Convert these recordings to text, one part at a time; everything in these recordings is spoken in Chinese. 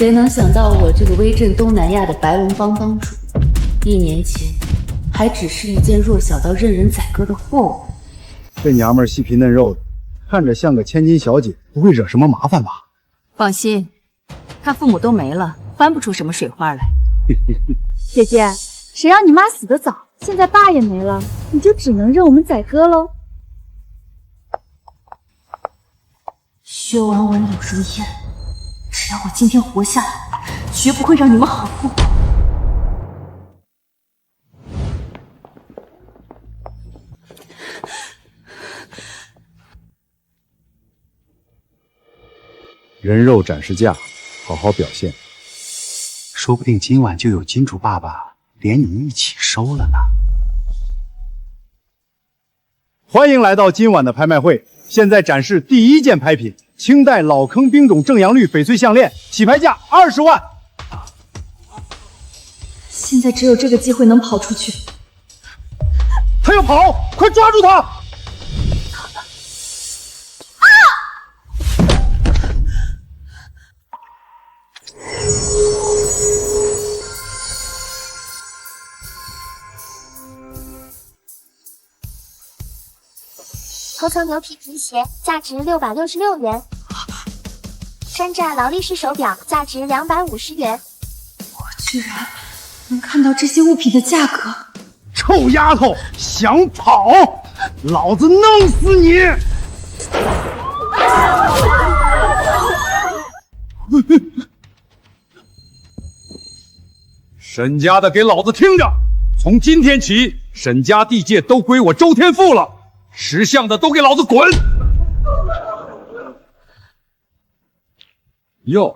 谁能想到我这个威震东南亚的白龙帮帮主，1年前还只是一件弱小到任人宰割的货物。这娘们儿细皮嫩肉的，看着像个千金小姐，不会惹什么麻烦吧？放心，他父母都没了，翻不出什么水花来。姐姐，谁让你妈死得早，现在爸也没了，你就只能任我们宰割喽。薛婉婉有如烟，只要我今天活下来，绝不会让你们好过。人肉展示架，好好表现，说不定今晚就有金主爸爸连你一起收了呢。欢迎来到今晚的拍卖会，现在展示第一件拍品：清代老坑冰种正阳绿翡翠项链，起拍价20万。现在只有这个机会能跑出去。他要跑，快抓住他！头层牛皮皮鞋价值666元，山寨劳力士手表价值250元。我居然能看到这些物品的价格！臭丫头，想跑？老子弄死你！沈家的，给老子听着！从今天起，沈家地界都归我周天富了。识相的都给老子滚！哟，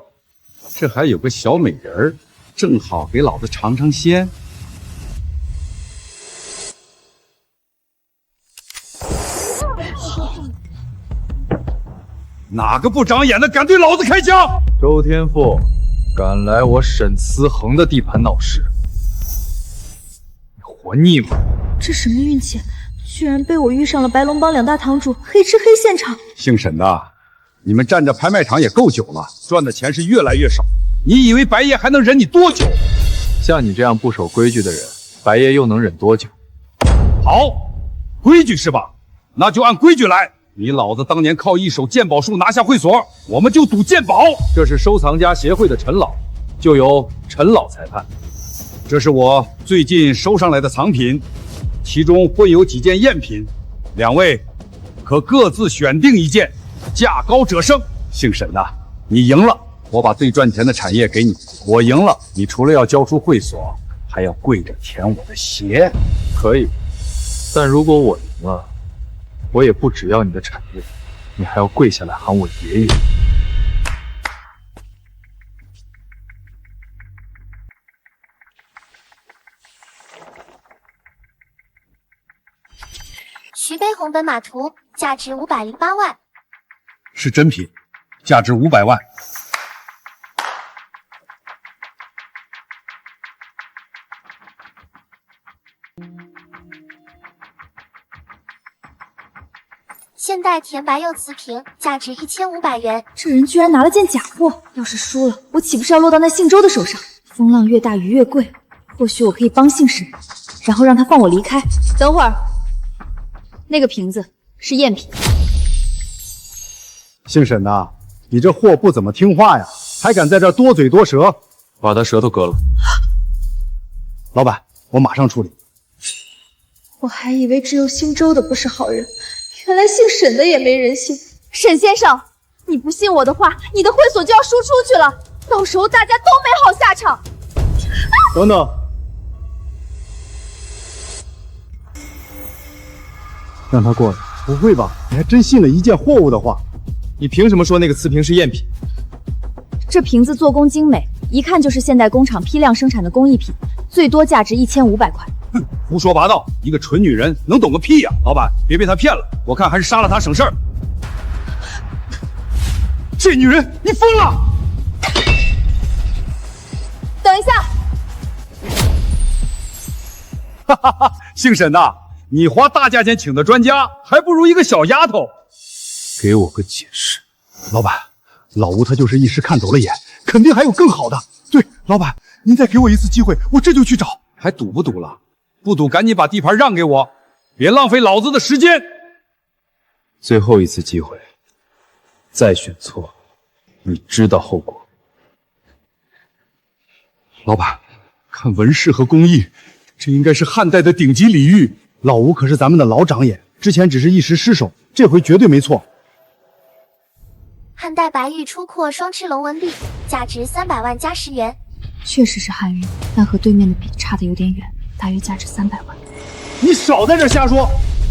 这还有个小美人儿，正好给老子尝尝鲜。哪个不长眼的敢对老子开枪？周天富，敢来我沈思恒的地盘闹事，你活腻吗？这什么运气？居然被我遇上了白龙帮2大堂主，黑吃黑现场。姓沈的，你们站着拍卖场也够久了，赚的钱是越来越少。你以为白爷还能忍你多久？像你这样不守规矩的人，白爷又能忍多久？好，规矩是吧？那就按规矩来。你老子当年靠一手鉴宝术拿下会所，我们就赌鉴宝。这是收藏家协会的陈老，就由陈老裁判。这是我最近收上来的藏品。其中会有几件赝品，2位可各自选定1件，价高者胜。姓沈的，你赢了，我把最赚钱的产业给你；我赢了，你除了要交出会所，还要跪着舔我的鞋。可以，但如果我赢了，我也不只要你的产业，你还要跪下来喊我爷爷。徐悲鸿本马图价值508万，是真品，价值500万。现代甜白釉瓷瓶价值1500元。这人居然拿了件假货，要是输了，我岂不是要落到那姓周的手上？风浪越大鱼越贵，或许我可以帮姓沈，然后让他放我离开。等会儿，那个瓶子是赝品。姓沈的，你这货不怎么听话呀，还敢在这多嘴多舌，把他舌头割了。老板，我马上处理。我还以为只有姓周的不是好人，原来姓沈的也没人性。沈先生，你不信我的话，你的会所就要输出去了，到时候大家都没好下场。等等，让他过来。不会吧？你还真信了一件货物的话？你凭什么说那个瓷瓶是赝品？这瓶子做工精美，一看就是现代工厂批量生产的工艺品，最多价值1500块。哼，胡说八道！一个蠢女人能懂个屁呀！老板，别被她骗了，我看还是杀了她省事儿。这女人，你疯了！等一下，哈哈哈，姓沈的，你花大价钱请的专家，还不如一个小丫头。给我个解释。老板，老吴他就是一时看走了眼，肯定还有更好的。对，老板，您再给我一次机会，我这就去找。还赌不赌了？不赌，赶紧把地盘让给我，别浪费老子的时间。最后一次机会，再选错，你知道后果。老板，看纹饰和工艺，这应该是汉代的顶级礼玉。老吴可是咱们的老长眼，之前只是一时失手，这回绝对没错。汉代白玉出廓双翅龙纹璧，价值300万加10元。确实是汉玉，但和对面的比差的有点远，大约价值300万。你少在这瞎说！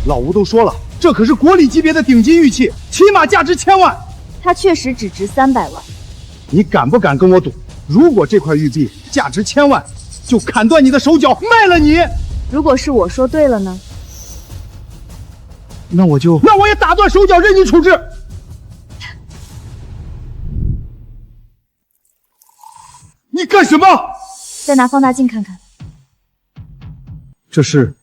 老吴都说了，这可是国礼级别的顶级玉器，起码价值1000万。它确实只值300万。你敢不敢跟我赌？如果这块玉璧价值1000万，就砍断你的手脚，卖了你。如果是我说对了呢？那我也打断手脚，任你处置。你干什么？再拿放大镜看看，这是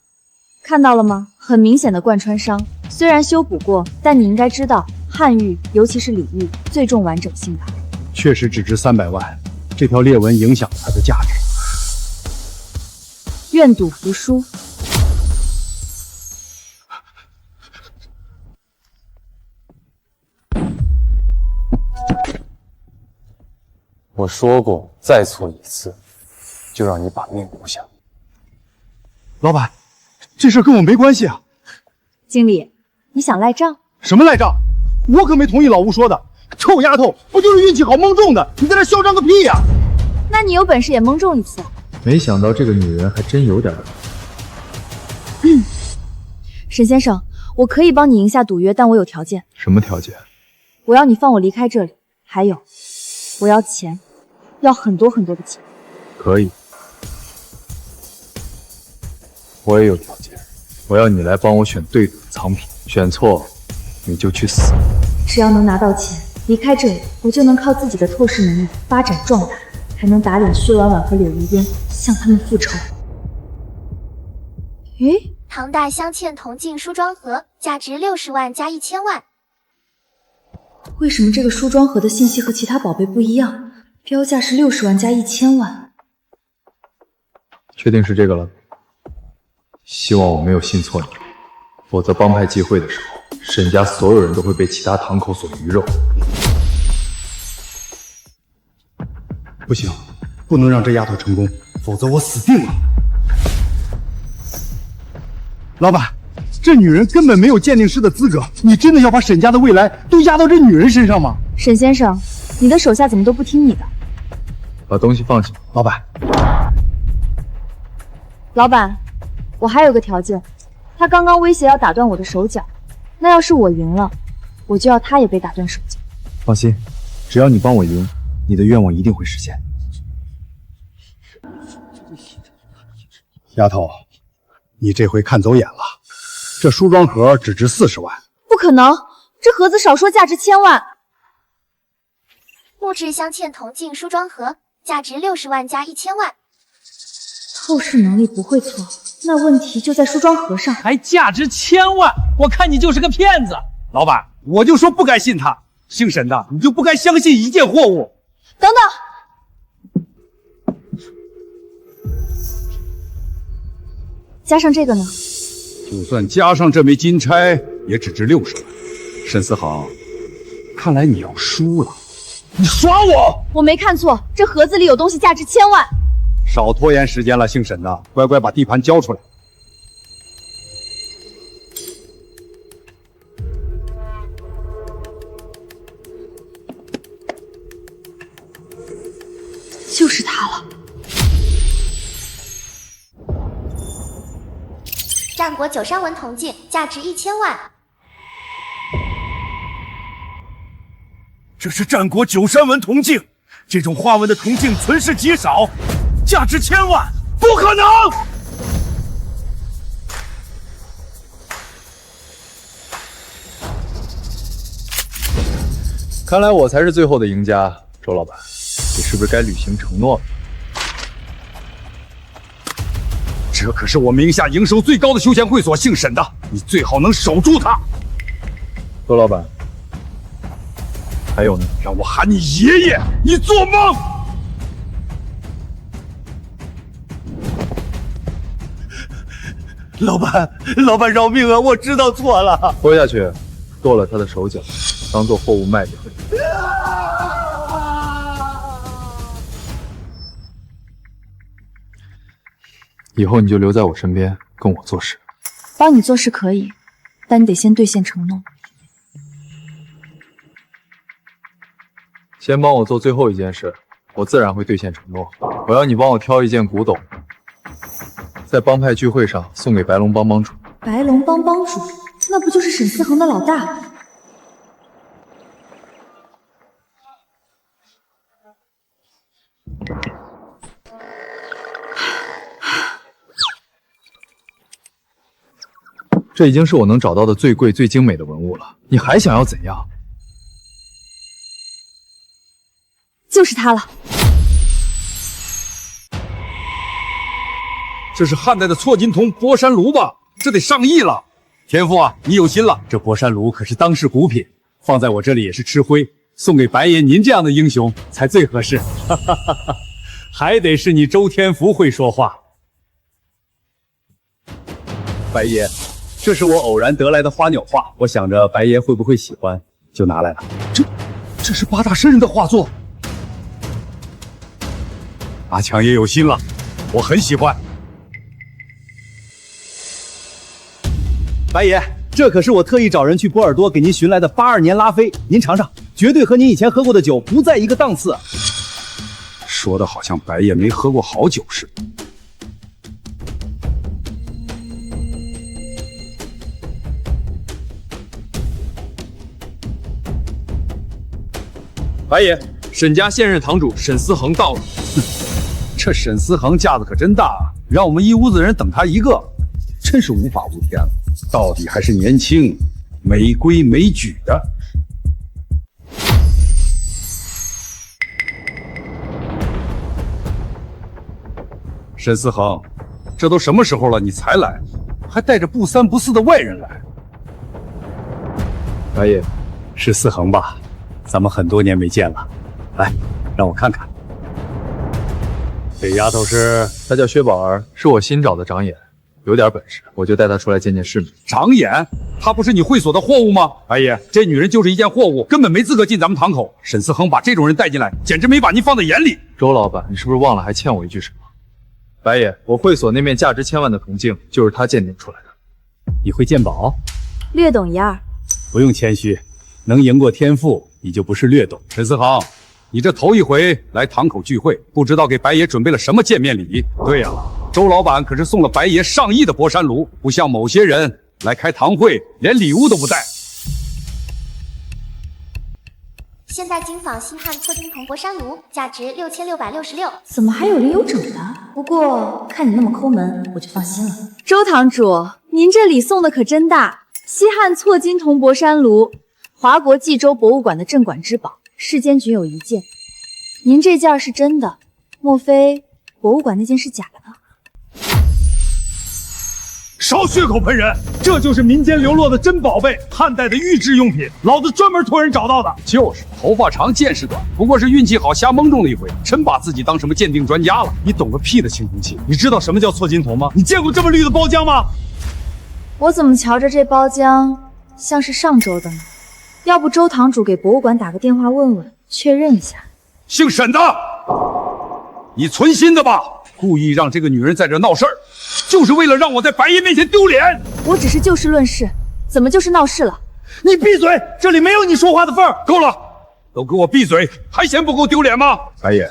看到了吗？很明显的贯穿伤，虽然修补过，但你应该知道，汉玉尤其是礼玉最重完整性吧？确实只值300万，这条裂纹影响了它的价值。愿赌服输。我说过，再错一次，就让你把命留下。老板，这事跟我没关系啊！经理，你想赖账？什么赖账？我可没同意老吴说的。臭丫头，不就是运气好蒙中的？你在这嚣张个屁呀！那你有本事也蒙中一次啊！没想到这个女人还真有点本事。沈先生，我可以帮你赢下赌约，但我有条件。什么条件？我要你放我离开这里，还有，我要钱，要很多很多的钱。可以。我也有条件，我要你来帮我选对的藏品，选错你就去死。只要能拿到钱，离开这里，我就能靠自己的透视能力发展壮大，还能打脸薛婉婉和柳如烟，向他们复仇。诶，唐代镶嵌铜镜梳妆盒，价值60万加1000万。为什么这个梳妆盒的信息和其他宝贝不一样？标价是60万加1000万。确定是这个了？希望我没有信错你，否则帮派集会的时候，沈家所有人都会被其他堂口所鱼肉。不行，不能让这丫头成功，否则我死定了。老板，这女人根本没有鉴定师的资格，你真的要把沈家的未来都压到这女人身上吗？沈先生，你的手下怎么都不听你的？把东西放下。老板，老板，我还有个条件，他刚刚威胁要打断我的手脚，那要是我赢了，我就要他也被打断手脚。放心，只要你帮我赢，你的愿望一定会实现。丫头，你这回看走眼了，这梳妆盒只值40万。不可能，这盒子少说价值1000万。木质镶嵌铜镜梳妆盒，价值60万加1000万。透视能力不会错，那问题就在梳妆盒上。还价值1000万，我看你就是个骗子。老板，我就说不该信他，姓沈的，你就不该相信一件货物。等等，加上这个呢？就算加上这枚金钗，也只值60万。沈思航，看来你要输了。你耍我！我没看错，这盒子里有东西价值1000万。少拖延时间了，姓沈的，乖乖把地盘交出来。就是它了。战国9山纹铜镜，价值1000万。这是战国9山纹铜镜，这种花纹的铜镜存世极少，价值1000万，不可能！看来我才是最后的赢家，周老板，你是不是该履行承诺了？这可是我名下营收最高的休闲会所，姓沈的，你最好能守住它。周老板，还有呢？让我喊你爷爷，你做梦！老板饶命啊！我知道错了。拖下去，剁了他的手脚，当做货物卖给你。以后你就留在我身边，跟我做事。帮你做事可以，但你得先兑现承诺。先帮我做最后一件事，我自然会兑现承诺。我要你帮我挑一件古董，在帮派聚会上送给白龙帮帮主。白龙帮帮主，那不就是沈思恒的老大？这已经是我能找到的最贵、最精美的文物了，你还想要怎样？就是它了。这是汉代的错金铜博山炉吧？这得上亿了。田父啊，你有心了。这博山炉可是当世古品，放在我这里也是吃灰，送给白爷您这样的英雄才最合适。哈哈哈哈，还得是你周天福会说话。白爷，这是我偶然得来的花鸟画，我想着白爷会不会喜欢，就拿来了。这是八大神人的画作。阿强也有心了，我很喜欢。白爷，这可是我特意找人去波尔多给您寻来的82年拉菲，您尝尝，绝对和您以前喝过的酒不在一个档次。说的好像白爷没喝过好酒似的。白爷，沈家现任堂主沈思恒到了。这沈思恒架子可真大啊，让我们一屋子人等他一个，真是无法无天了。到底还是年轻、没规没矩的。沈思恒，这都什么时候了，你才来，还带着不三不四的外人来。白爷，是思恒吧？咱们很多年没见了，来，让我看看。这丫头是？她叫薛宝儿，是我新找的长眼，有点本事，我就带她出来见见世面。长眼？她不是你会所的货物吗？白爷，这女人就是一件货物，根本没资格进咱们堂口。沈思恒把这种人带进来，简直没把您放在眼里。周老板，你是不是忘了还欠我一句什么？白爷，我会所那面价值1000万的铜镜，就是他鉴定出来的。你会鉴宝？略懂一二。不用谦虚，能赢过天赋，你就不是略懂。沈思恒，你这头一回来堂口聚会，不知道给白爷准备了什么见面礼。对呀，周老板可是送了白爷上亿的博山炉，不像某些人来开堂会连礼物都不带。现代精仿西汉错金铜博山炉，价值6666。怎么还有零有整的？不过看你那么抠门，我就放心了。周堂主，您这礼送的可真大！西汉错金铜博山炉，华国冀州博物馆的镇馆之宝，世间仅有一件。您这件是真的，莫非博物馆那件是假的呢？少血口喷人！这就是民间流落的真宝贝，汉代的玉制用品，老子专门托人找到的。就是头发长见识短，不过是运气好瞎蒙中了一回，真把自己当什么鉴定专家了。你懂个屁的青铜器！你知道什么叫错金铜吗？你见过这么绿的包浆吗？我怎么瞧着这包浆像是上周的呢？要不周堂主给博物馆打个电话问问，确认一下。姓沈的，你存心的吧？故意让这个女人在这闹事儿，就是为了让我在白爷面前丢脸。我只是就事论事，怎么就是闹事了？你闭嘴！这里没有你说话的份儿。够了，都给我闭嘴！还嫌不够丢脸吗？白爷，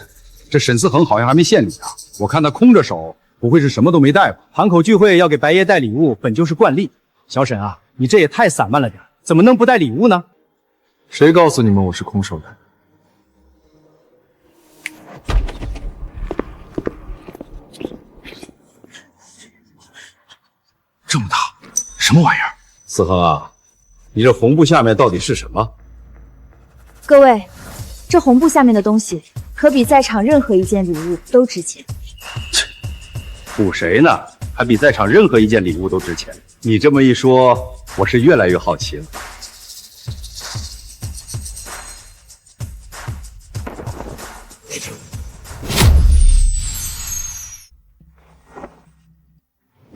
这沈思恒好像还没献礼啊，我看他空着手，不会是什么都没带吧？堂口聚会要给白爷带礼物，本就是惯例。小沈啊，你这也太散漫了点，怎么能不带礼物呢？谁告诉你们我是空手的？这么大，什么玩意儿？思恒啊，你这红布下面到底是什么？各位，这红布下面的东西，可比在场任何一件礼物都值钱。唬谁呢？还比在场任何一件礼物都值钱。你这么一说，我是越来越好奇了。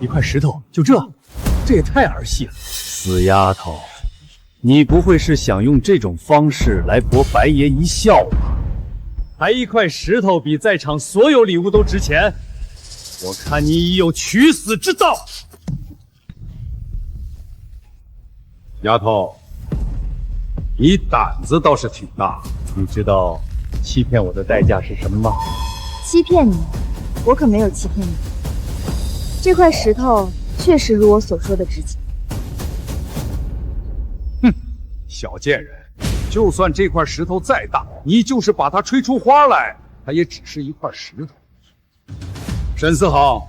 一块石头，就这也太儿戏了。死丫头，你不会是想用这种方式来博白爷一笑吧？还一块石头比在场所有礼物都值钱，我看你已有取死之道。丫头，你胆子倒是挺大。你知道欺骗我的代价是什么吗？欺骗你？我可没有欺骗你。这块石头确实如我所说的值钱。哼，小贱人，就算这块石头再大，你就是把它吹出花来，它也只是一块石头。沈思豪，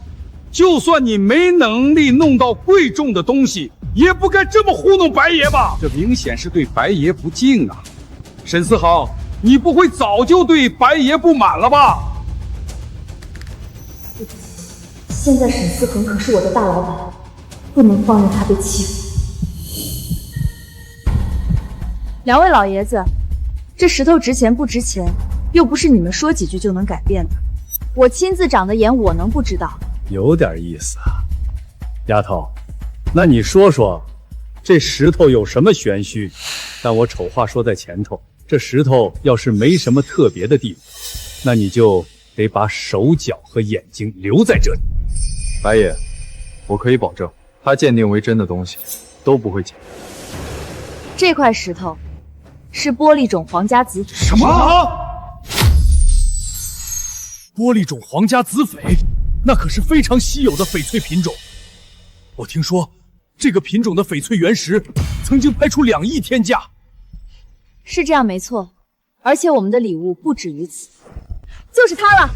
就算你没能力弄到贵重的东西，也不该这么糊弄白爷吧？这明显是对白爷不敬啊！沈思豪，你不会早就对白爷不满了吧？现在沈思恒可是我的大老板，不能放任他被欺负。两位老爷子，这石头值钱不值钱，又不是你们说几句就能改变的。我亲自长的眼，我能不知道？有点意思啊，丫头，那你说说，这石头有什么玄虚？但我丑话说在前头，这石头要是没什么特别的地方，那你就得把手脚和眼睛留在这里。白爷，我可以保证，他鉴定为真的东西都不会假。这块石头是玻璃种皇家紫翡。什么？玻璃种皇家紫翡，那可是非常稀有的翡翠品种。我听说，这个品种的翡翠原石曾经拍出2亿天价。是这样没错，而且我们的礼物不止于此。就是它了！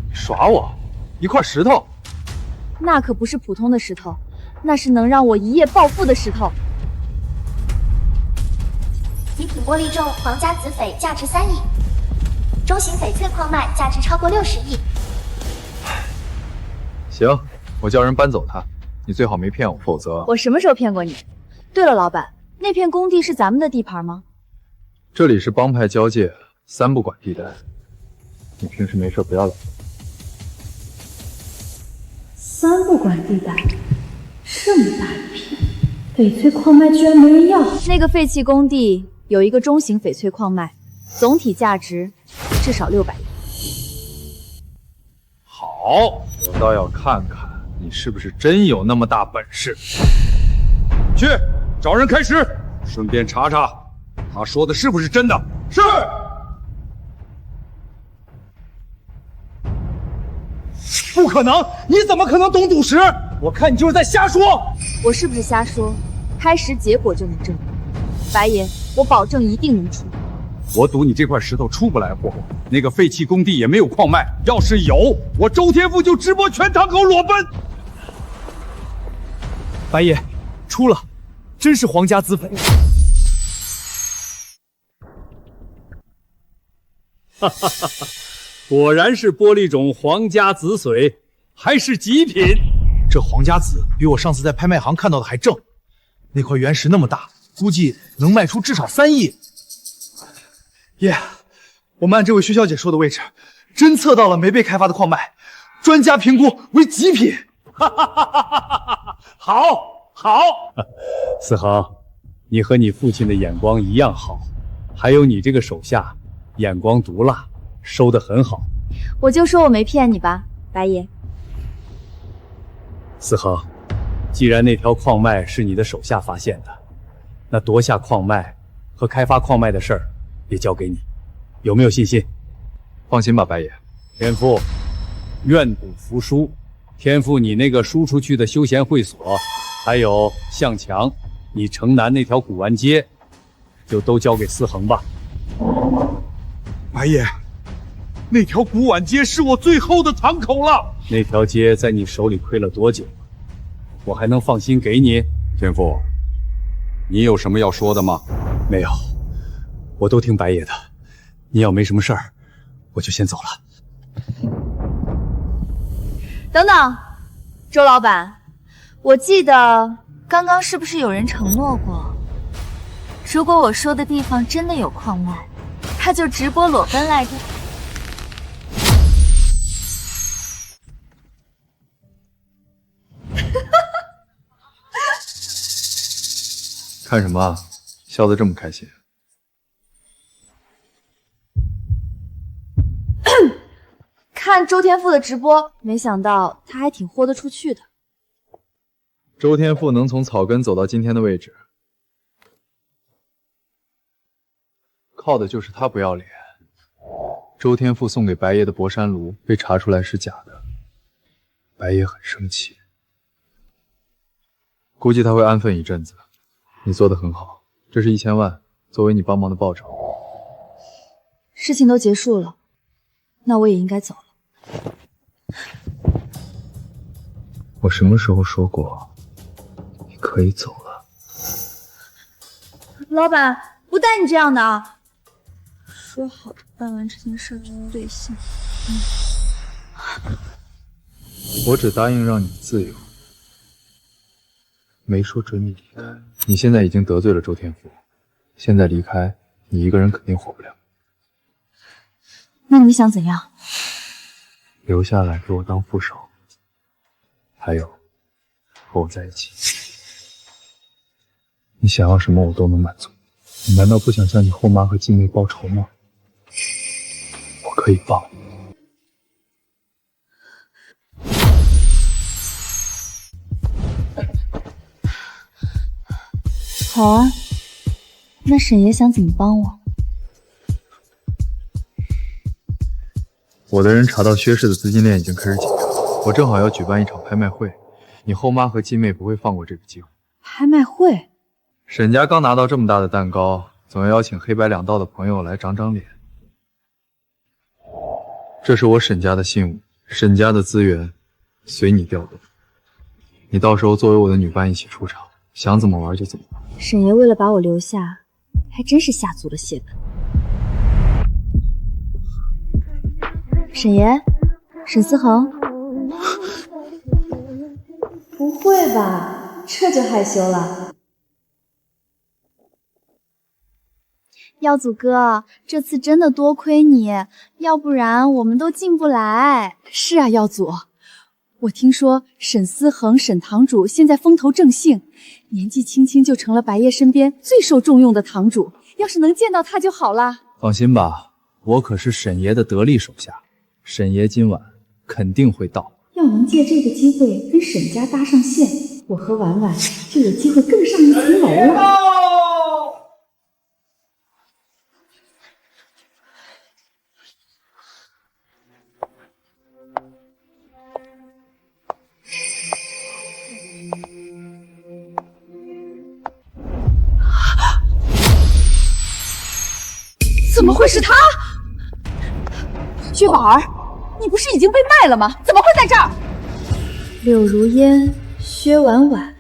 你耍我？一块石头？那可不是普通的石头，那是能让我一夜暴富的石头。极品玻璃种皇家紫翡价值3亿，中型翡翠矿脉价值超过60亿。行，我叫人搬走它，你最好没骗我，否则……我什么时候骗过你？对了，老板，那片工地是咱们的地盘吗？这里是帮派交界3不管地带，你平时没事不要来。3不管地带，这么大一片翡翠矿脉居然没人要。那个废弃工地有一个中型翡翠矿脉，总体价值至少600亿。好，我倒要看看你是不是真有那么大本事。去找人开石，顺便查查他说的是不是真的。是。不可能！你怎么可能懂赌石？我看你就是在瞎说。我是不是瞎说？开石结果就能证明。白爷，我保证一定能出。我赌你这块石头出不来货，那个废弃工地也没有矿脉，要是有，我周天富就直播全堂口裸奔。白爷，出了，真是皇家紫翡。哈哈哈哈！果然是玻璃种皇家紫髓，还是极品。这皇家紫比我上次在拍卖行看到的还正，那块原石那么大，估计能卖出至少3亿。爷，我们按这位薛小姐说的位置，侦测到了没被开发的矿脉，专家评估为极品。哈哈哈哈哈！好，思恒，你和你父亲的眼光一样好，还有你这个手下，眼光毒辣，收得很好。我就说我没骗你吧，白爷。思恒，既然那条矿脉是你的手下发现的，那夺下矿脉和开发矿脉的事儿也交给你，有没有信心？放心吧，白爷。天父，愿赌服输。天父，你那个输出去的休闲会所，还有向强，你城南那条古玩街，就都交给思恒吧。白爷，那条古玩街是我最后的堂口了。那条街在你手里亏了多久？我还能放心给你？天父，你有什么要说的吗？没有，我都听白爷的。你要没什么事儿，我就先走了。等等，周老板，我记得刚刚是不是有人承诺过，如果我说的地方真的有矿脉，他就直播裸奔来着？看什么啊？笑得这么开心。看周天赋的直播，没想到他还挺豁得出去的。周天赋能从草根走到今天的位置，靠的就是他不要脸。周天赋送给白爷的博山炉被查出来是假的，白爷很生气，估计他会安分一阵子。你做得很好，这是1000万，作为你帮忙的报酬。事情都结束了，那我也应该走了。我什么时候说过你可以走了？老板，不带你这样的啊！说好办完这件事就兑现。我只答应让你自由，没说准你离开。你现在已经得罪了周天赋，现在离开，你一个人肯定活不了。那你想怎样？留下来给我当副手，还有和我在一起。你想要什么我都能满足。你难道不想向你后妈和继妹报仇吗？我可以帮你。好啊，那沈爷想怎么帮我？我的人查到薛氏的资金链已经开始紧张，我正好要举办一场拍卖会，你后妈和继妹不会放过这个机会。拍卖会？沈家刚拿到这么大的蛋糕，总要邀请黑白两道的朋友来长长脸。这是我沈家的信物，沈家的资源随你调动。你到时候作为我的女伴一起出场，想怎么玩就怎么玩。沈爷为了把我留下，还真是下足了血本。沈爷，沈思恒，不会吧？这就害羞了？耀祖哥，这次真的多亏你，要不然我们都进不来。是啊，耀祖，我听说沈思恒、沈堂主现在风头正兴，年纪轻轻就成了白夜身边最受重用的堂主，要是能见到他就好了。放心吧，我可是沈爷的得力手下。沈爷今晚肯定会到。要能借这个机会跟沈家搭上线，我和婉婉就有机会更上一层楼了。怎么会是他？薛宝儿，你不是已经被卖了吗？怎么会在这儿？柳如烟、薛婉婉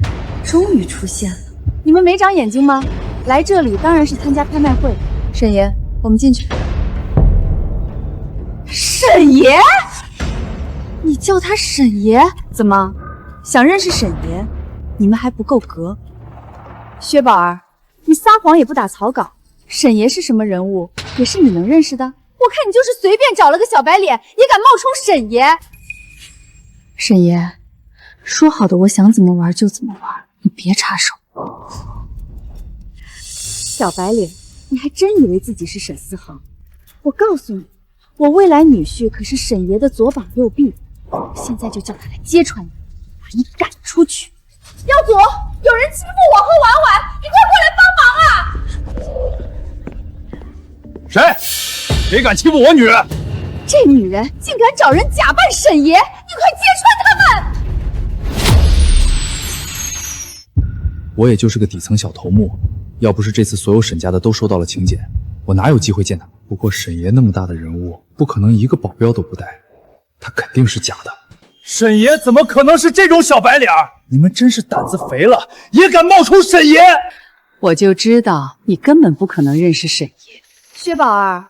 终于出现了。你们没长眼睛吗？来这里当然是参加拍卖会。沈爷，我们进去。沈爷？你叫他沈爷？怎么想认识沈爷？你们还不够格。薛宝儿，你撒谎也不打草稿。沈爷是什么人物，也是你能认识的？我看你就是随便找了个小白脸，也敢冒充沈爷。沈爷，说好的我想怎么玩就怎么玩，你别插手。小白脸，你还真以为自己是沈思恒？我告诉你，我未来女婿可是沈爷的左膀右臂，我现在就叫他来揭穿你，把你赶出去。耀祖，有人欺负我和婉婉，你快过来帮忙啊！谁敢欺负我女人？这女人竟敢找人假扮沈爷，你快揭穿他们！我也就是个底层小头目，要不是这次所有沈家的都收到了请柬，我哪有机会见他？不过沈爷那么大的人物，不可能一个保镖都不带，他肯定是假的。沈爷怎么可能是这种小白脸？你们真是胆子肥了，也敢冒充沈爷！我就知道你根本不可能认识沈爷。薛宝儿，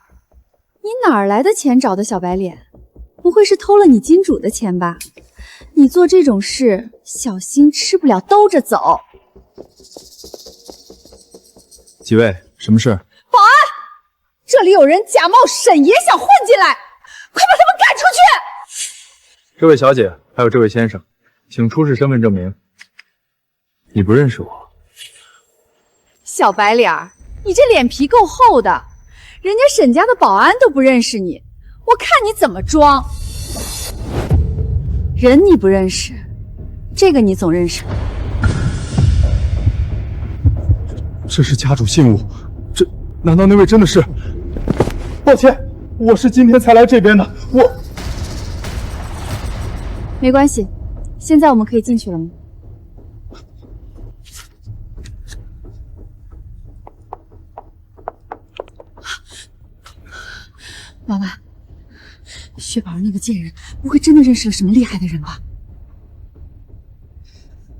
你哪儿来的钱找的小白脸？不会是偷了你金主的钱吧？你做这种事，小心吃不了兜着走。几位，什么事？保安，这里有人假冒沈爷想混进来，快把他们赶出去！这位小姐，还有这位先生，请出示身份证明。你不认识我？小白脸儿，你这脸皮够厚的，人家沈家的保安都不认识你，我看你怎么装。人你不认识，这个你总认识。这是家主信物，这难道那位真的是？抱歉，我是今天才来这边的，没关系，现在我们可以进去了吗？娃娃，薛宝儿那个贱人不会真的认识了什么厉害的人吧？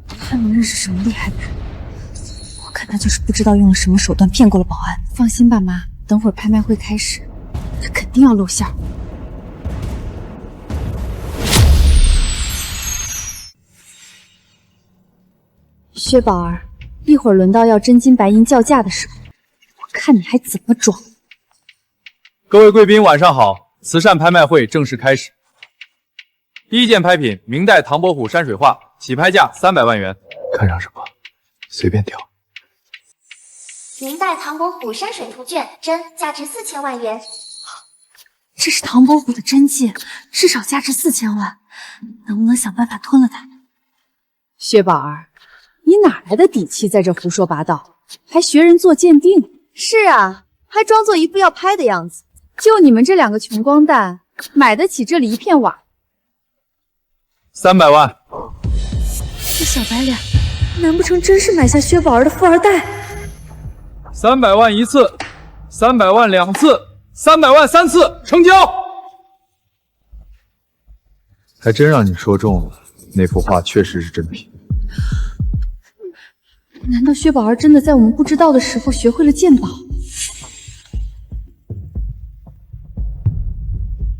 他能认识什么厉害的人？我看他就是不知道用了什么手段骗过了保安。放心吧，妈，等会儿拍卖会开始，他肯定要露馅。薛宝儿，一会儿轮到要真金白银叫价的时候，我看你还怎么装。各位贵宾晚上好，慈善拍卖会正式开始。第一件拍品，明代唐伯虎山水画，起拍价300万元。看上什么，随便挑。明代唐伯虎山水图卷真，价值4000万元。这是唐伯虎的真迹，至少价值4000万，能不能想办法吞了它？薛宝儿，你哪来的底气在这胡说八道，还学人做鉴定？是啊，还装作一副要拍的样子。就你们这两个穷光蛋，买得起这里一片瓦？300万。这小白脸，难不成真是买下薛宝儿的富二代？300万一次，300万2次，300万3次，成交。还真让你说中了，那幅画确实是真品。难道薛宝儿真的在我们不知道的时候学会了鉴宝？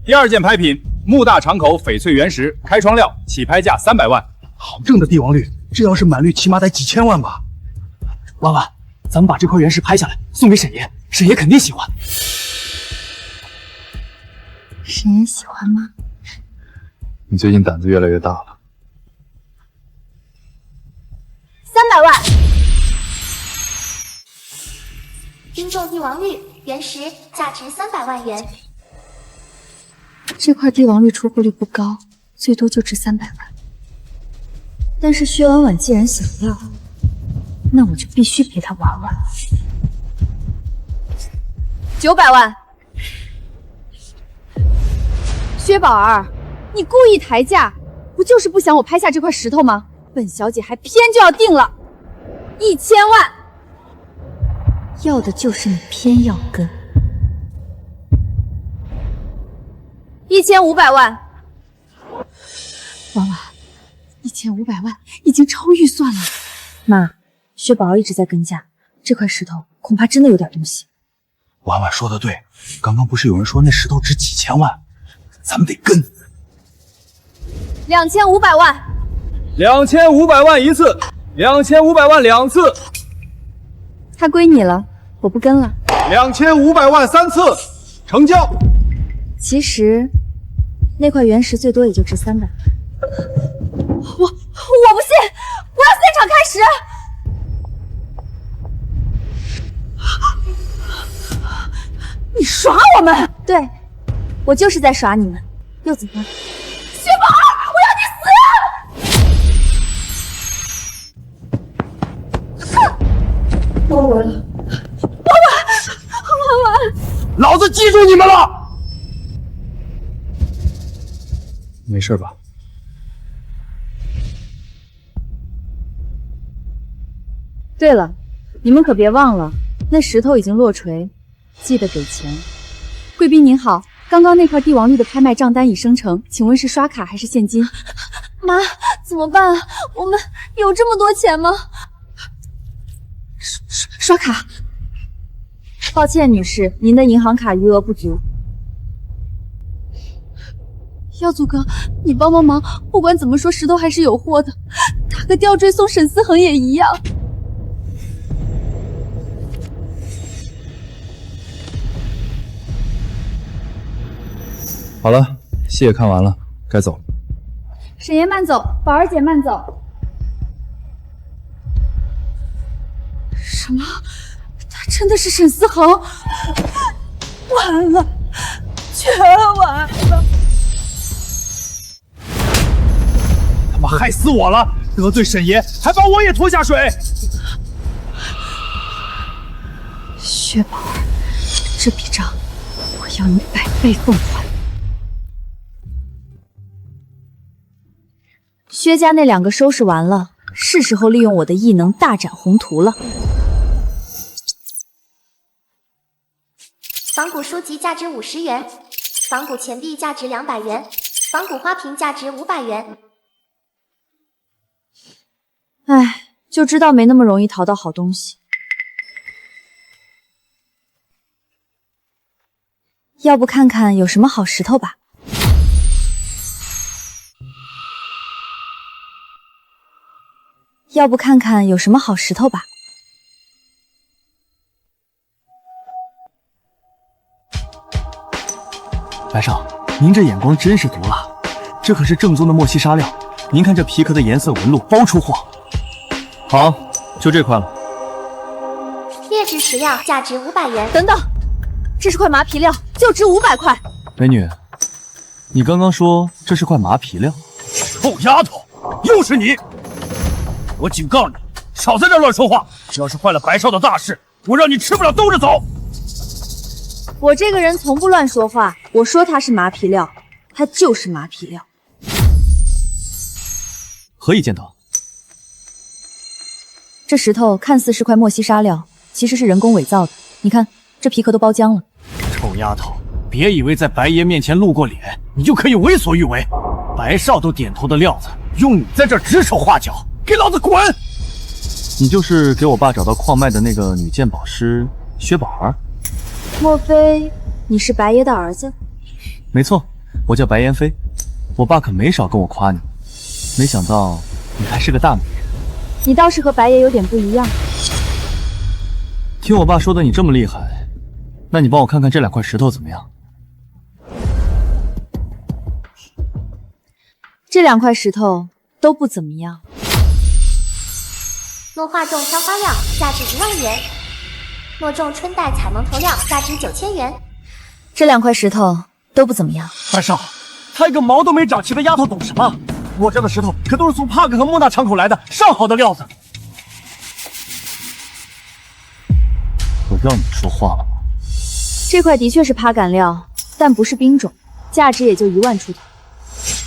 第二件拍品，木大长口翡翠原石，开窗料，起拍价300万。好正的帝王绿，这要是满绿起码得几千万吧。娃娃，咱们把这块原石拍下来，送给沈爷，沈爷肯定喜欢。沈爷喜欢吗？你最近胆子越来越大了。300万。冰种帝王绿原石，价值300万元。这块帝王绿出货率不高，最多就值300万。但是薛婉婉既然想要，那我就必须陪她玩玩。900万。薛宝儿，你故意抬价，不就是不想我拍下这块石头吗？本小姐还偏就要定了，1000万。要的就是你偏要跟。1500万。娃娃，1500万已经超预算了。妈，薛宝儿一直在跟价，这块石头恐怕真的有点东西。婉婉说的对，刚刚不是有人说那石头值几千万，咱们得跟。2500万。2500万一次，2500万2次。它归你了，我不跟了。2500万3次，成交。其实那块原石最多也就值300。我不信，我要现场开始。你耍我们？对，我就是在耍你们，又怎么了？薛宝儿，我要你死！我完了，婉婉，老子记住你们了。没事吧？对了，你们可别忘了，那石头已经落锤，记得给钱。贵宾您好，刚刚那块帝王绿的拍卖账单已生成，请问是刷卡还是现金？妈，怎么办啊？我们有这么多钱吗？刷卡。抱歉，女士，您的银行卡余额不足。耀祖哥，你帮帮忙，不管怎么说，石头还是有货的，打个吊坠送沈思恒也一样。好了，戏也看完了，该走。沈爷慢走，宝儿姐慢走。什么？真的是沈思恒，完了，全完了！他妈害死我了！得罪沈爷，还把我也拖下水。薛宝儿，这笔账我要你100倍奉还。薛家那2个收拾完了，是时候利用我的异能大展宏图了。仿古书籍价值50元，仿古钱币价值200元，仿古花瓶价值500元。唉，就知道没那么容易淘到好东西。要不看看有什么好石头吧？要不看看有什么好石头吧？白少，您这眼光真是毒辣，这可是正宗的墨西沙料。您看这皮壳的颜色纹路，包出货。好，就这块了。劣质石料价值500元。等等，这是块麻皮料，就值500块。美女，你刚刚说这是块麻皮料？臭丫头，又是你！我警告你，少在这乱说话！要是坏了白少的大事，我让你吃不了兜着走！我这个人从不乱说话，我说它是麻皮料，它就是麻皮料。何以见得？这石头看似是块墨西沙料，其实是人工伪造的。你看，这皮壳都包浆了。臭丫头，别以为在白爷面前露过脸，你就可以为所欲为。白少都点头的料子，用你在这指手画脚，给老子滚！你就是给我爸找到矿脉的那个女鉴宝师薛宝儿？莫非你是白爷的儿子？没错，我叫白妍飞。我爸可没少跟我夸你，没想到你还是个大美人。你倒是和白爷有点不一样。听我爸说的你这么厉害，那你帮我看看这2块石头怎么样？这2块石头都不怎么样。诺化众挑花料价值1万元，诺众春带彩蒙头料价值9000元。这2块石头都不怎么样。白少，他一个毛都没长齐的丫头懂什么？我这的石头可都是从帕克和莫娜场口来的上好的料子。我让你说话了吗？这块的确是趴杆料，但不是冰种，价值也就1万出头。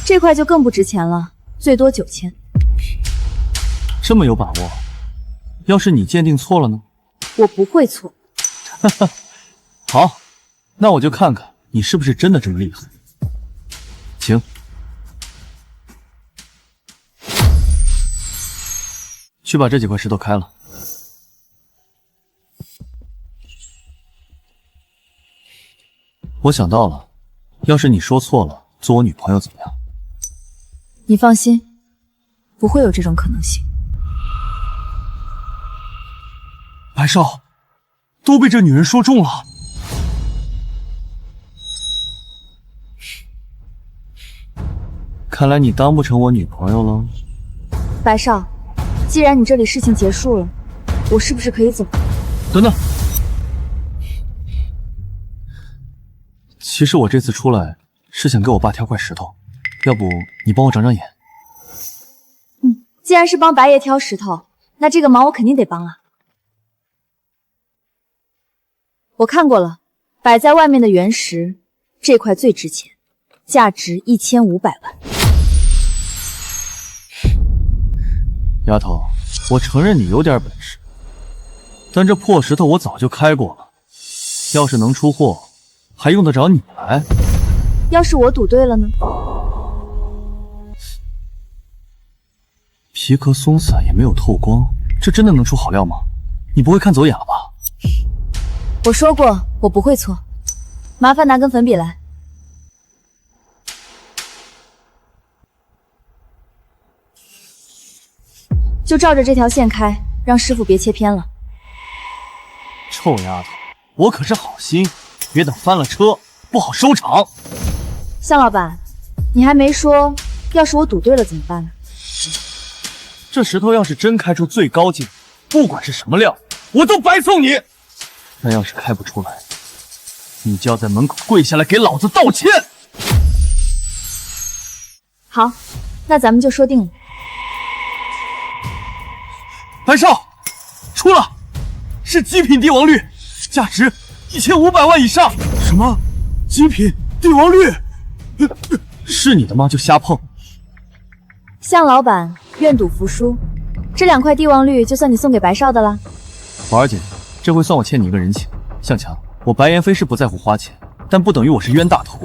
这块就更不值钱了，最多9000。这么有把握？要是你鉴定错了呢？我不会错。好，那我就看看你是不是真的这么厉害。请。去把这几块石头开了。我想到了，要是你说错了，做我女朋友怎么样？你放心，不会有这种可能性。白少，都被这女人说中了。看来你当不成我女朋友了。白少，既然你这里事情结束了，我是不是可以走？等等，其实我这次出来是想给我爸挑块石头，要不你帮我长长眼？既然是帮白爷挑石头，那这个忙我肯定得帮啊。我看过了，摆在外面的原石，这块最值钱，价值1500万。丫头，我承认你有点本事，但这破石头我早就开过了，要是能出货，还用得着你来？要是我赌对了呢？皮壳松散也没有透光，这真的能出好料吗？你不会看走眼了吧？我说过我不会错，麻烦拿根粉笔来。就照着这条线开，让师傅别切偏了。臭丫头，我可是好心，别等翻了车，不好收场。向老板，你还没说，要是我赌对了怎么办呢？这石头要是真开出最高级，不管是什么料，我都白送你。但要是开不出来，你就要在门口跪下来给老子道歉。好，那咱们就说定了。白少，出了，是极品帝王绿，价值1500万以上。什么？极品帝王绿？是你的吗？就瞎碰。向老板，愿赌服输，这2块帝王绿就算你送给白少的了。宝儿姐，这回算我欠你一个人情。向强，我白妍飞是不在乎花钱，但不等于我是冤大头。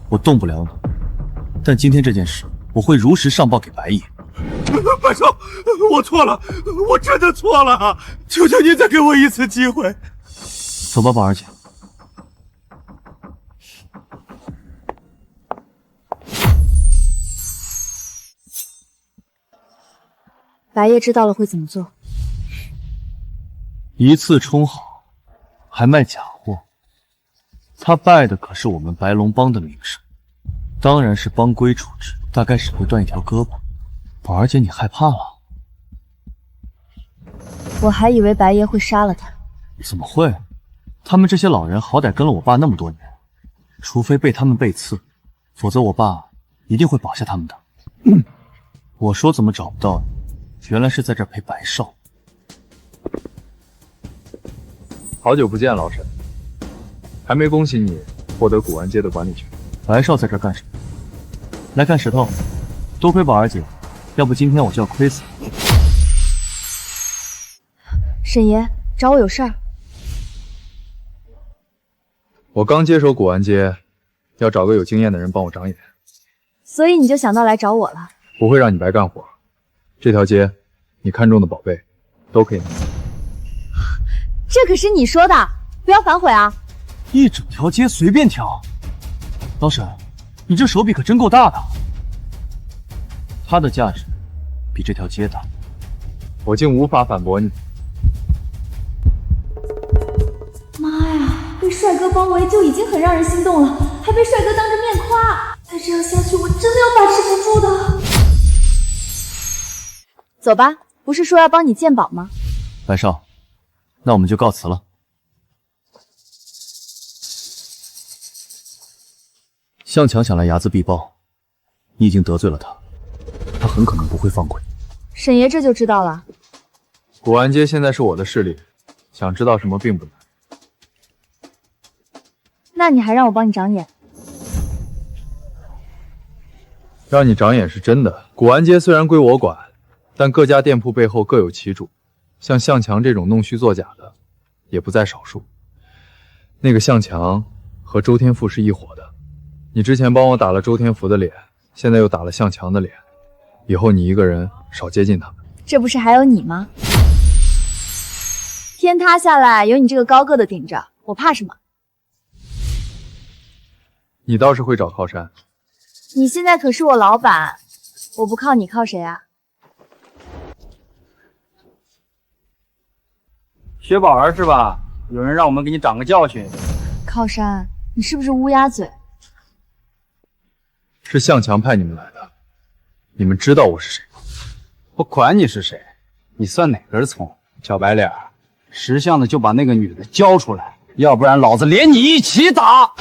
我动不了你，但今天这件事我会如实上报给白爷。白少，我错了，我真的错了，求求你再给我一次机会。走吧，宝儿姐。白爷知道了会怎么做？一次充好，还卖假货，他败的可是我们白龙帮的名声，当然是帮规处置，大概只会断一条胳膊。宝儿姐，你害怕了？我还以为白爷会杀了他。怎么会？他们这些老人好歹跟了我爸那么多年，除非被他们背刺，否则我爸一定会保下他们的。我说怎么找不到你，原来是在这儿陪白少。好久不见，老沈，还没恭喜你获得古玩街的管理权。白少在这儿干什么？来看石头，多亏宝儿姐，要不今天我就要亏死你。沈爷找我有事儿。我刚接手古玩街，要找个有经验的人帮我长眼，所以你就想到来找我了？不会让你白干活。这条街，你看中的宝贝都可以拿。这可是你说的，不要反悔啊！一整条街随便挑。老沈，你这手笔可真够大的。它的价值比这条街大，我竟无法反驳你。妈呀，被帅哥包围就已经很让人心动了，还被帅哥当着面夸，再这样下去我真的要把持不住的。走吧，不是说要帮你鉴宝吗？白少，那我们就告辞了。向强想来睚眦必报，你已经得罪了他，他很可能不会放过你。沈爷这就知道了。古玩街现在是我的势力，想知道什么并不难。那你还让我帮你长眼？让你长眼是真的。古玩街虽然归我管，但各家店铺背后各有其主，像向强这种弄虚作假的也不在少数。那个向强和周天赋是一伙的，你之前帮我打了周天福的脸，现在又打了向强的脸，以后你一个人少接近他们。这不是还有你吗？天塌下来有你这个高个的顶着，我怕什么？你倒是会找靠山。你现在可是我老板，我不靠你靠谁啊？薛宝儿是吧？有人让我们给你长个教训。靠山，你是不是乌鸦嘴？是向强派你们来的，你们知道我是谁吗？我管你是谁，你算哪根葱？小白脸，识相的就把那个女的交出来，要不然老子连你一起打！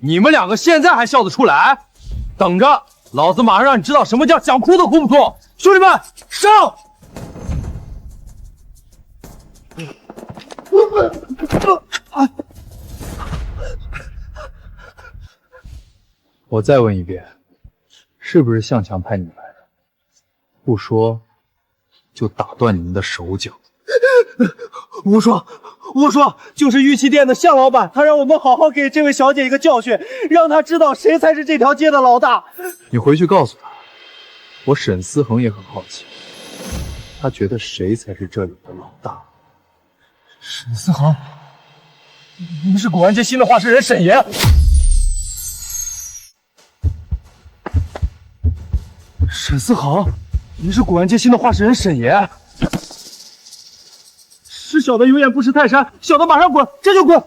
你们两个现在还笑得出来？等着，老子马上让你知道什么叫想哭都哭不出！兄弟们，上！我再问一遍，是不是向强派你们来的？不说，就打断你们的手脚。我说，就是玉器店的向老板，他让我们好好给这位小姐一个教训，让她知道谁才是这条街的老大。你回去告诉他，我沈思恒也很好奇，他觉得谁才是这里的老大。沈思恒，你是古玩街新的话事人沈爷。沈思恒，你是古玩街新的话事人沈爷。是小的有眼不识泰山，小的马上滚，这就滚！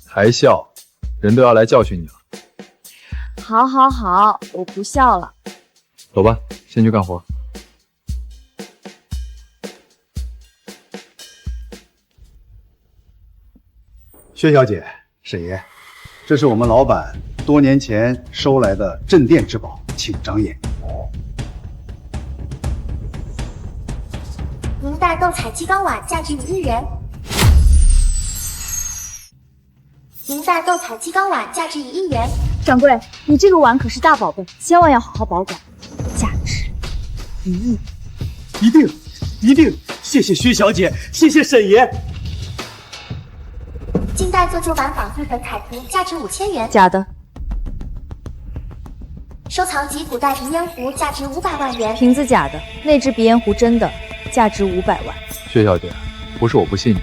还笑，人都要来教训你了。好，好，好，我不笑了。走吧，先去干活。薛小姐、沈爷，这是我们老板多年前收来的镇店之宝，请长眼。明代斗彩鸡缸碗价值1亿元。明代斗彩鸡缸碗价值1亿元。掌柜，你这个碗可是大宝贝，千万要好好保管，价值1亿。一定，一定！谢谢薛小姐，谢谢沈爷。近代做旧版仿日本彩图，价值5000元。假的。收藏级古代鼻烟壶，价值500万元。瓶子假的，那只鼻烟壶真的，价值500万。薛小姐，不是我不信你，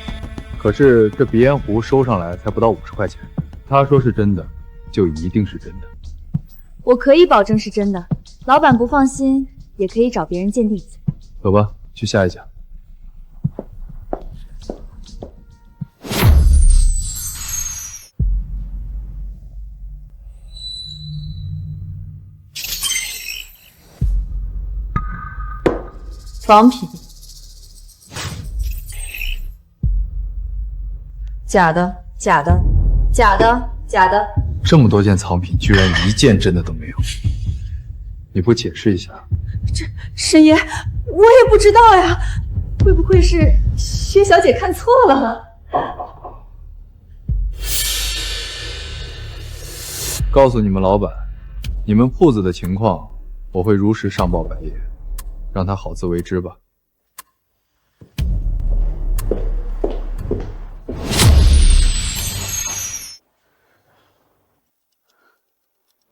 可是这鼻烟壶收上来才不到50块钱，他说是真的，就一定是真的。我可以保证是真的，老板不放心，也可以找别人鉴定一下。走吧，去下一家。仿品，假的，假的，假的，假的。这么多件藏品，居然一件真的都没有，你不解释一下？沈爷，我也不知道呀，会不会是薛小姐看错了？告诉你们老板，你们铺子的情况，我会如实上报白爷，让他好自为之吧。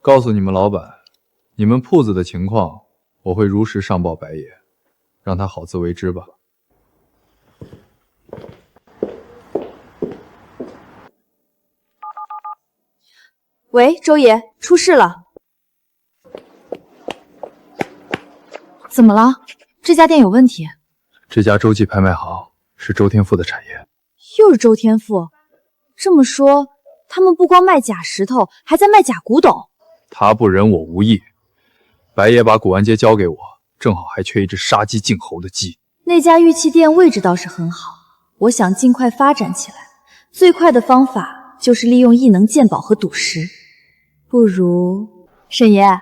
告诉你们老板，你们铺子的情况，我会如实上报白爷，让他好自为之吧。喂，周爷，出事了。怎么了？这家店有问题？这家洲际拍卖行是周天富的产业。又是周天富？这么说，他们不光卖假石头，还在卖假古董。他不仁，我无义。白爷把古玩街交给我，正好还缺一只杀鸡儆猴的鸡。那家玉器店位置倒是很好，我想尽快发展起来。最快的方法就是利用异能鉴宝和赌石。不如，沈爷，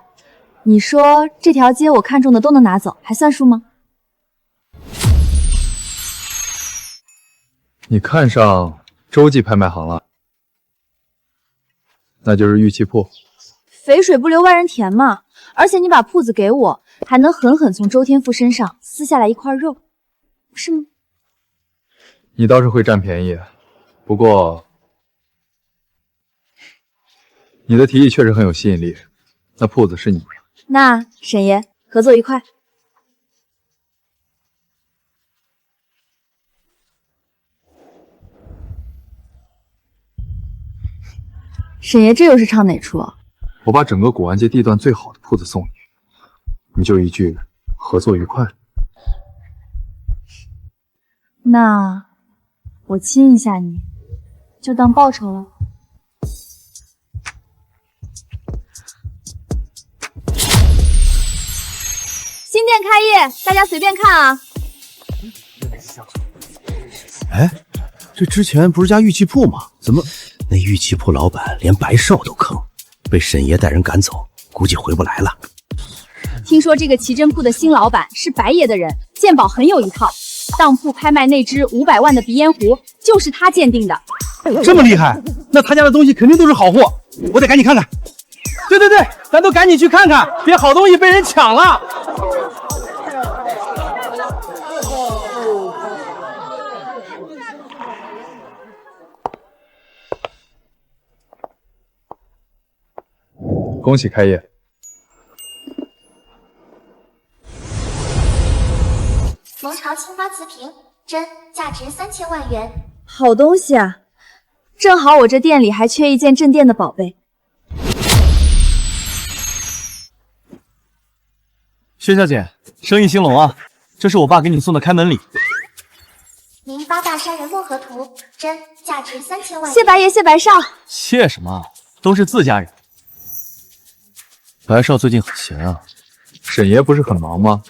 你说这条街我看中的都能拿走，还算数吗？你看上洲际拍卖行了？那就是玉器铺。肥水不流外人田嘛，而且你把铺子给我，还能狠狠从周天富身上撕下来一块肉，不是吗？你倒是会占便宜，不过你的提议确实很有吸引力。那铺子是你的。那沈爷，合作愉快。沈爷，这又是唱哪出啊？我把整个古玩街地段最好的铺子送你，你就一句合作愉快。那我亲一下你，就当报酬了。新店开业，大家随便看啊！哎，这之前不是家玉器铺吗？怎么那玉器铺老板连白少都坑，被沈爷带人赶走，估计回不来了。听说这个奇珍铺的新老板是白爷的人，鉴宝很有一套。当铺拍卖那只500万的鼻烟壶，就是他鉴定的。这么厉害，那他家的东西肯定都是好货，我得赶紧看看。对对对，咱都赶紧去看看，别好东西被人抢了。恭喜开业！蒙朝青花瓷瓶，真，价值3000万元。好东西啊！正好我这店里还缺一件镇店的宝贝。薛小姐，生意兴隆啊！这是我爸给你送的开门礼。明八大山人墨河图，真，价值3000万元。谢白爷，谢白少。谢什么？都是自家人。白少最近很闲啊，沈爷不是很忙吗？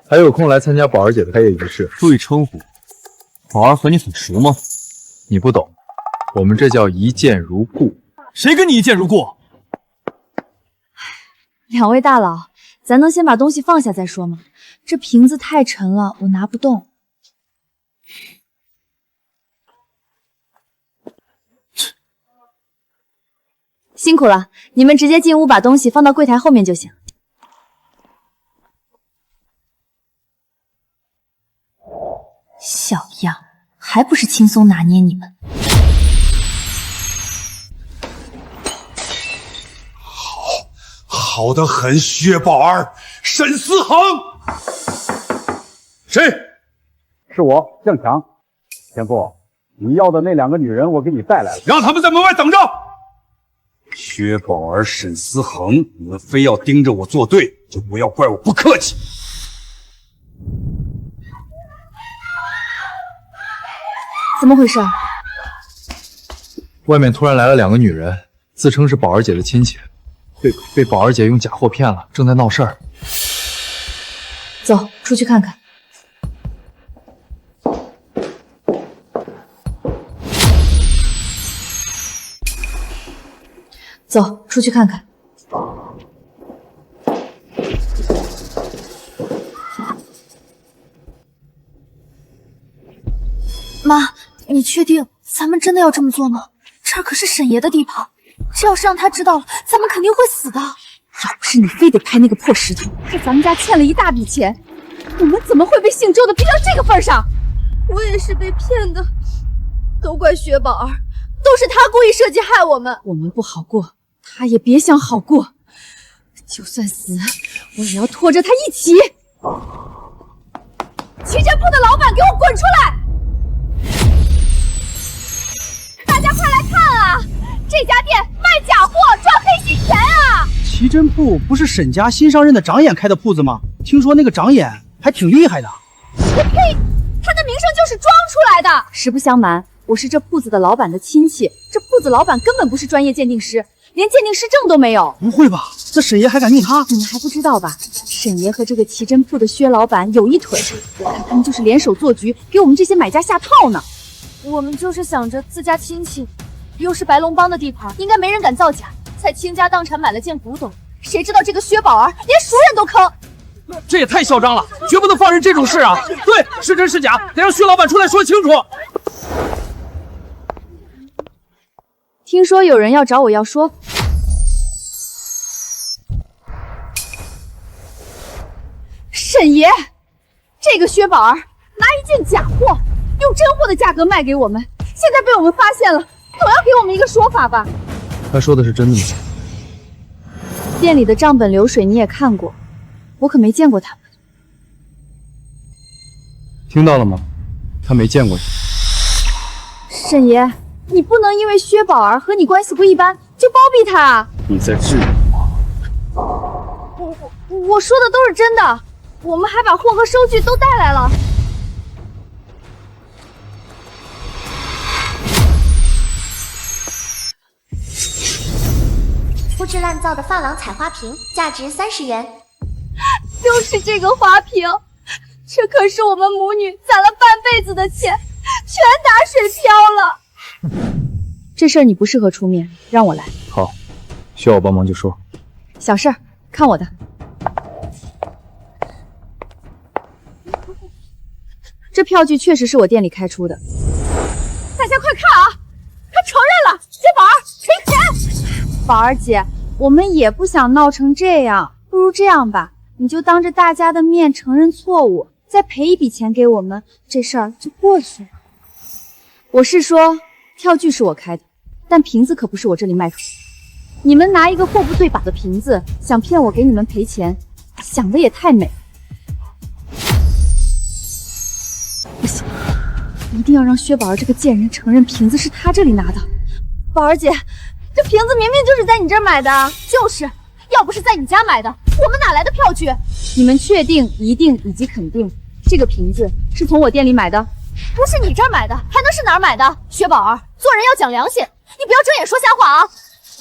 还有空来参加宝儿姐的开业仪式。注意称呼，宝儿和你很熟吗？你不懂，我们这叫一见如故。谁跟你一见如故？两位大佬，咱能先把东西放下再说吗？这瓶子太沉了，我拿不动。辛苦了，你们直接进屋把东西放到柜台后面就行。小样，还不是轻松拿捏你们。好得很，薛宝儿，沈思恒。谁？是我，向强。天父，你要的那2个女人我给你带来了，让他们在门外等着。薛宝儿、沈思恒，你们非要盯着我作对，就不要怪我不客气。怎么回事？外面突然来了2个女人，自称是宝儿姐的亲戚，被宝儿姐用假货骗了，正在闹事儿。走，出去看看。走，出去看看。妈，你确定咱们真的要这么做吗？这可是沈爷的地盘，这要是让他知道了，咱们肯定会死的。要不是你非得拍那个破石头，这咱们家欠了一大笔钱，我们怎么会被姓周的逼到这个份上？我也是被骗的，都怪薛宝儿，都是他故意设计害我们。我们不好过，他也别想好过。就算死，我也要拖着他一起。旗舰铺的老板，给我滚出来！大家快来看啊！这家店卖假货，赚黑心钱啊！奇珍铺不是沈家新上任的长眼开的铺子吗？听说那个长眼还挺厉害的。我呸！他的名声就是装出来的。实不相瞒，我是这铺子的老板的亲戚，这铺子老板根本不是专业鉴定师，连鉴定师证都没有。不会吧？这沈爷还敢用他？你们还不知道吧？沈爷和这个奇珍铺的薛老板有一腿，我看他们就是联手做局，给我们这些买家下套呢。我们就是想着自家亲戚，又是白龙帮的地盘，应该没人敢造假，才倾家荡产买了件古董。谁知道这个薛宝儿连熟人都坑，这也太嚣张了，绝不能放任这种事啊！对，是真是假，得让薛老板出来说清楚。听说有人要找我要说法。沈爷，这个薛宝儿拿一件假货，用真货的价格卖给我们，现在被我们发现了，总要给我们一个说法吧？他说的是真的吗？店里的账本流水你也看过，我可没见过他们。听到了吗？他没见过你。沈爷，你不能因为薛宝儿和你关系不一般就包庇他啊！你在质疑我？我说的都是真的，我们还把货和收据都带来了。粗制滥造的珐琅彩花瓶，价值30元。就是这个花瓶，这可是我们母女攒了半辈子的钱，全打水漂了。这事儿你不适合出面，让我来。好，需要我帮忙就说。小事儿，看我的。这票据确实是我店里开出的。大家快看啊，他承认了，薛宝儿赔钱。宝儿姐，我们也不想闹成这样，不如这样吧，你就当着大家的面承认错误，再赔一笔钱给我们，这事儿就过去了。我是说，票据是我开的，但瓶子可不是我这里卖出去。你们拿一个货不对版的瓶子，想骗我给你们赔钱，想的也太美。不行，一定要让薛宝儿这个贱人承认瓶子是他这里拿的。宝儿姐，这瓶子明明就是在你这儿买的。就是，要不是在你家买的，我们哪来的票据？你们确定、一定以及肯定，这个瓶子是从我店里买的？不是你这儿买的，还能是哪儿买的？薛宝儿，做人要讲良心，你不要睁眼说瞎话啊！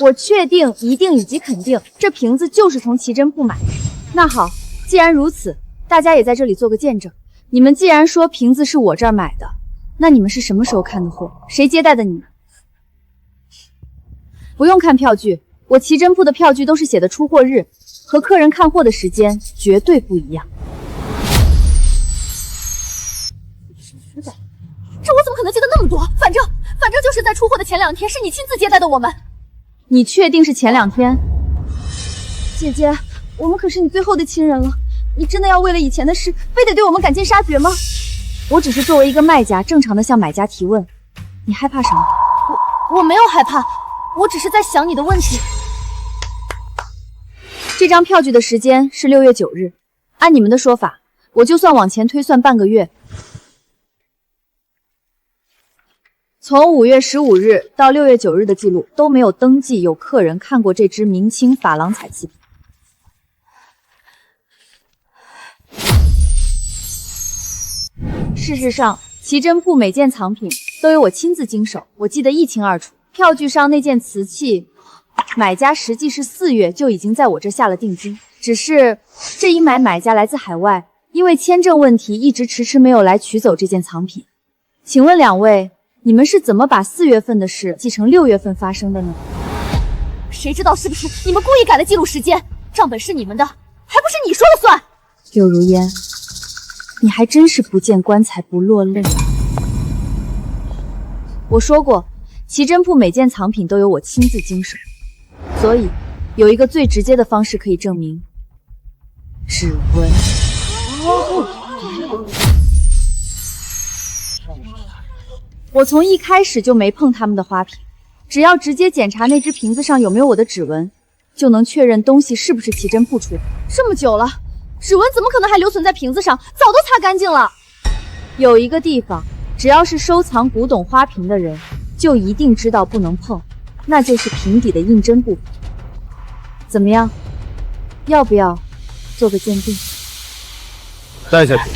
我确定、一定以及肯定，这瓶子就是从奇珍铺买的。那好，既然如此，大家也在这里做个见证。你们既然说瓶子是我这儿买的，那你们是什么时候看的货？谁接待的你们？不用看票据，我奇珍铺的票据都是写的出货日，和客人看货的时间绝对不一样。这我怎么可能记得那么多？反正就是在出货的前2天，是你亲自接待的我们。你确定是前2天？姐姐，我们可是你最后的亲人了，你真的要为了以前的事，非得对我们赶尽杀绝吗？我只是作为一个卖家，正常的向买家提问，你害怕什么？我没有害怕，我只是在想你的问题。这张票据的时间是6月9日，按你们的说法，我就算往前推算半个月。从5月15日到6月9日的记录都没有登记有客人看过这只明清珐琅彩器。事实上，奇珍铺每件藏品都由我亲自经手，我记得一清二楚。票据上那件瓷器，买家实际是4月就已经在我这下了定金，只是这一买家来自海外，因为签证问题一直迟迟没有来取走这件藏品。请问2位，你们是怎么把4月份的事记成6月份发生的呢？谁知道是不是你们故意改了记录时间？账本是你们的，还不是你说了算？柳如烟，你还真是不见棺材不落泪。我说过，奇珍铺每件藏品都由我亲自经手，所以有一个最直接的方式可以证明：指纹。我从一开始就没碰他们的花瓶，只要直接检查那只瓶子上有没有我的指纹，就能确认东西是不是奇珍铺出的。这么久了，指纹怎么可能还留存在瓶子上？早都擦干净了。有一个地方，只要是收藏古董花瓶的人，就一定知道不能碰，那就是瓶底的印针部分。怎么样？要不要做个鉴定？带下去，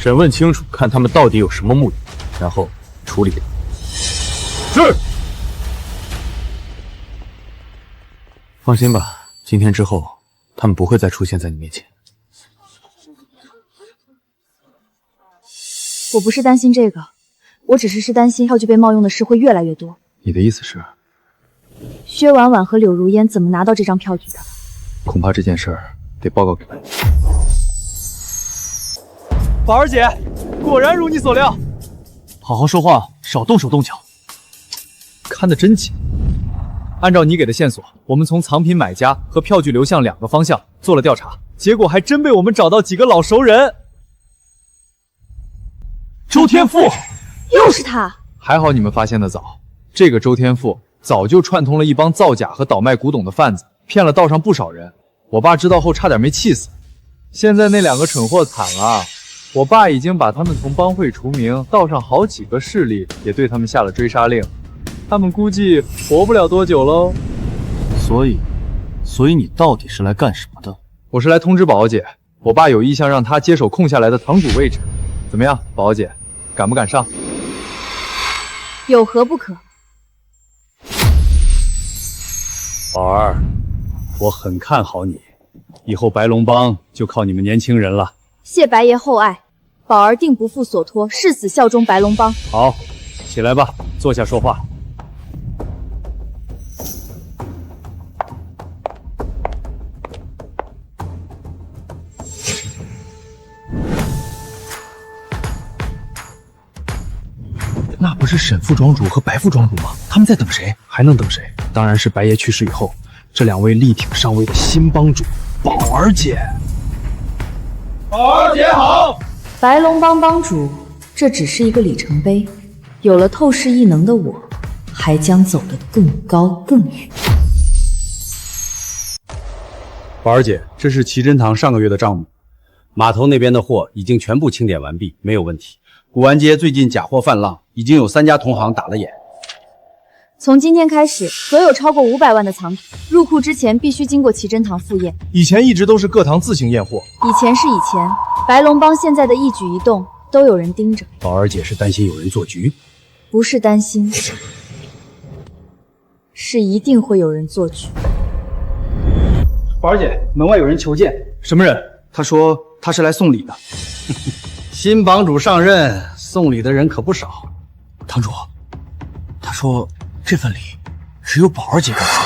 审问清楚，看他们到底有什么目的，然后处理。是。放心吧，今天之后，他们不会再出现在你面前。我不是担心这个，我只是担心票据被冒用的事会越来越多。你的意思是，薛婉婉和柳如烟怎么拿到这张票据的？恐怕这件事儿得报告给本。宝儿姐，果然如你所料。好好说话，少动手动脚。看得真紧。按照你给的线索，我们从藏品买家和票据流向2个方向做了调查，结果还真被我们找到几个老熟人。周天富，又是他！还好你们发现的早，这个周天富早就串通了一帮造假和倒卖古董的贩子，骗了道上不少人。我爸知道后差点没气死。现在那2个蠢货惨了，我爸已经把他们从帮会除名，道上好几个势力也对他们下了追杀令，他们估计活不了多久喽。所以你到底是来干什么的？我是来通知宝宝姐，我爸有意向让她接手空下来的堂主位置。怎么样，宝宝姐，敢不敢上？有何不可？宝儿，我很看好你，以后白龙帮就靠你们年轻人了。谢白爷厚爱，宝儿定不负所托，誓死效忠白龙帮。好，起来吧，坐下说话。那不是沈副庄主和白副庄主吗？他们在等谁？还能等谁？当然是白爷去世以后，这2位力挺上位的新帮主，宝儿姐。宝儿姐好。白龙帮帮主，这只是一个里程碑。有了透视异能的我，还将走得更高更远。宝儿姐，这是奇珍堂上个月的账目，码头那边的货已经全部清点完毕，没有问题。古玩街最近假货泛滥，已经有3家同行打了眼。从今天开始，所有超过500万的藏品入库之前必须经过奇珍堂复验。以前一直都是各堂自行验货。以前是以前，白龙帮现在的一举一动都有人盯着。宝儿姐是担心有人做局？不是担心，是一定会有人做局。宝儿姐，门外有人求见。什么人？他说他是来送礼的。新帮主上任，送礼的人可不少。堂主，他说这份礼只有宝儿姐敢收。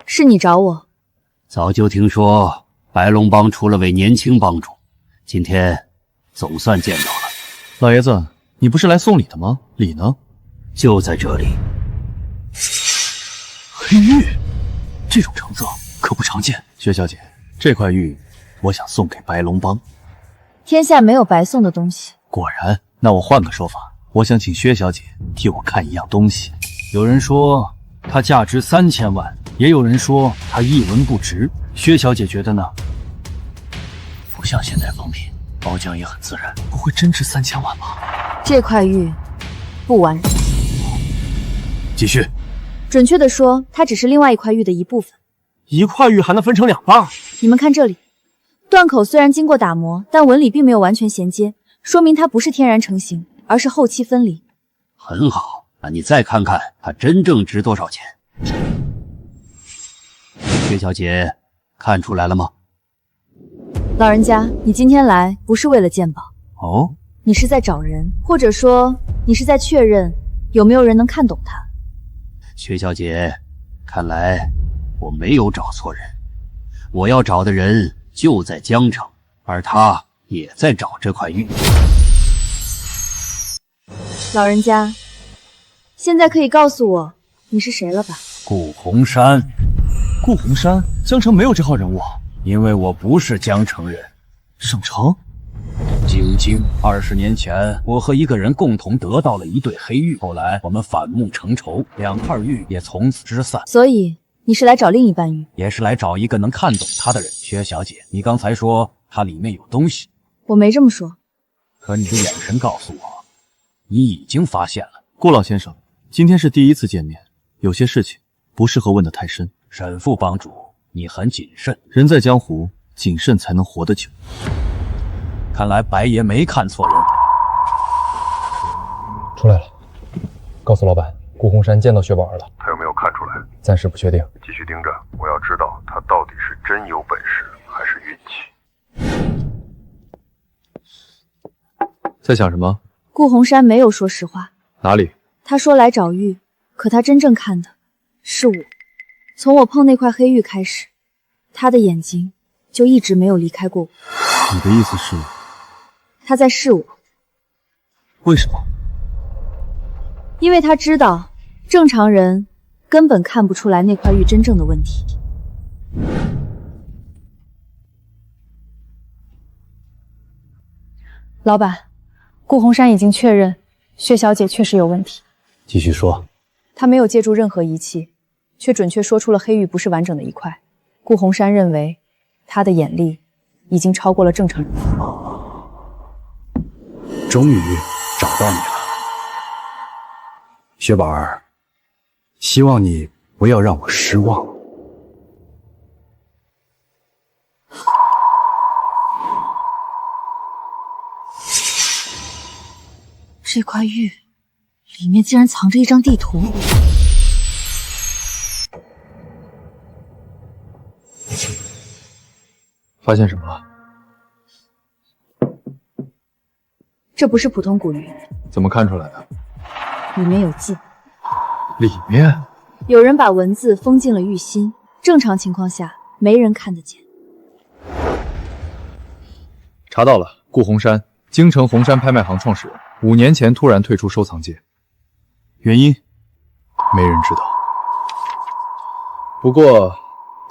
是你找我？早就听说白龙帮出了位年轻帮主，今天总算见到了。老爷子，你不是来送礼的吗？礼呢？就在这里。黑玉，这种成色可不常见。薛小姐，这块玉我想送给白龙帮。天下没有白送的东西。果然，那我换个说法，我想请薛小姐替我看一样东西。有人说它价值3000万，也有人说它一文不值。薛小姐觉得呢？不像现代风品，包浆也很自然，不会真值3000万吧？这块玉不完整。继续。准确的说，它只是另外一块玉的一部分。一块玉还能分成2半？你们看这里，断口虽然经过打磨，但纹理并没有完全衔接，说明它不是天然成型，而是后期分离。很好，那你再看看它真正值多少钱？薛小姐，看出来了吗？老人家，你今天来不是为了鉴宝哦？你是在找人，或者说你是在确认有没有人能看懂它？薛小姐，看来我没有找错人，我要找的人就在江城，而他也在找这块玉。老人家，现在可以告诉我你是谁了吧？顾洪山。顾洪山，江城没有这号人物啊。因为我不是江城人。省城？晶晶，20年前，我和一个人共同得到了一对黑玉，后来我们反目成仇，2块玉也从此失散。所以你是来找另一半玉？也是来找一个能看懂他的人。薛小姐，你刚才说它里面有东西，我没这么说。可你的眼神告诉我，你已经发现了。顾老先生，今天是第一次见面，有些事情不适合问得太深。沈副帮主，你很谨慎。人在江湖，谨慎才能活得久。看来白爷没看错人。出来了，告诉老板，顾洪山见到薛宝儿了。他有没有看出来？暂时不确定。继续盯着，我要知道他到底是真有本事还是运气。在想什么？顾洪山没有说实话。哪里？他说来找玉，可他真正看的是我。从我碰那块黑玉开始，他的眼睛就一直没有离开过我。你的意思是，他在试我？为什么？因为他知道正常人根本看不出来那块玉真正的问题。老板，顾洪山已经确认薛小姐确实有问题。继续说。他没有借助任何仪器，却准确说出了黑玉不是完整的一块。顾洪山认为他的眼力已经超过了正常人。终于找到你了，薛宝儿，希望你不要让我失望。这块玉里面竟然藏着一张地图。发现什么了？这不是普通古玉。怎么看出来的？里面有记。里面？有人把文字封进了玉心，正常情况下没人看得见。查到了，顾洪山，京城洪山拍卖行创始人，5年前突然退出收藏界，原因没人知道。不过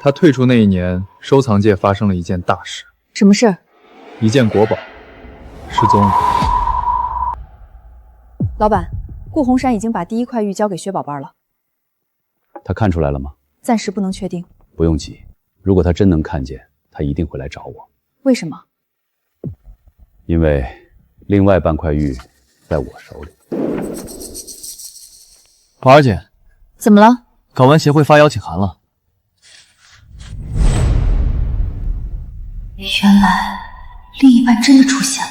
他退出那一年，收藏界发生了一件大事。什么事儿？一件国宝失踪了。老板，顾洪山已经把第1块玉交给薛宝贝了。他看出来了吗？暂时不能确定。不用急，如果他真能看见，他一定会来找我。为什么？因为另外半块玉在我手里。宝儿姐，怎么了？睾丸协会发邀请函了。原来另一半真的出现了。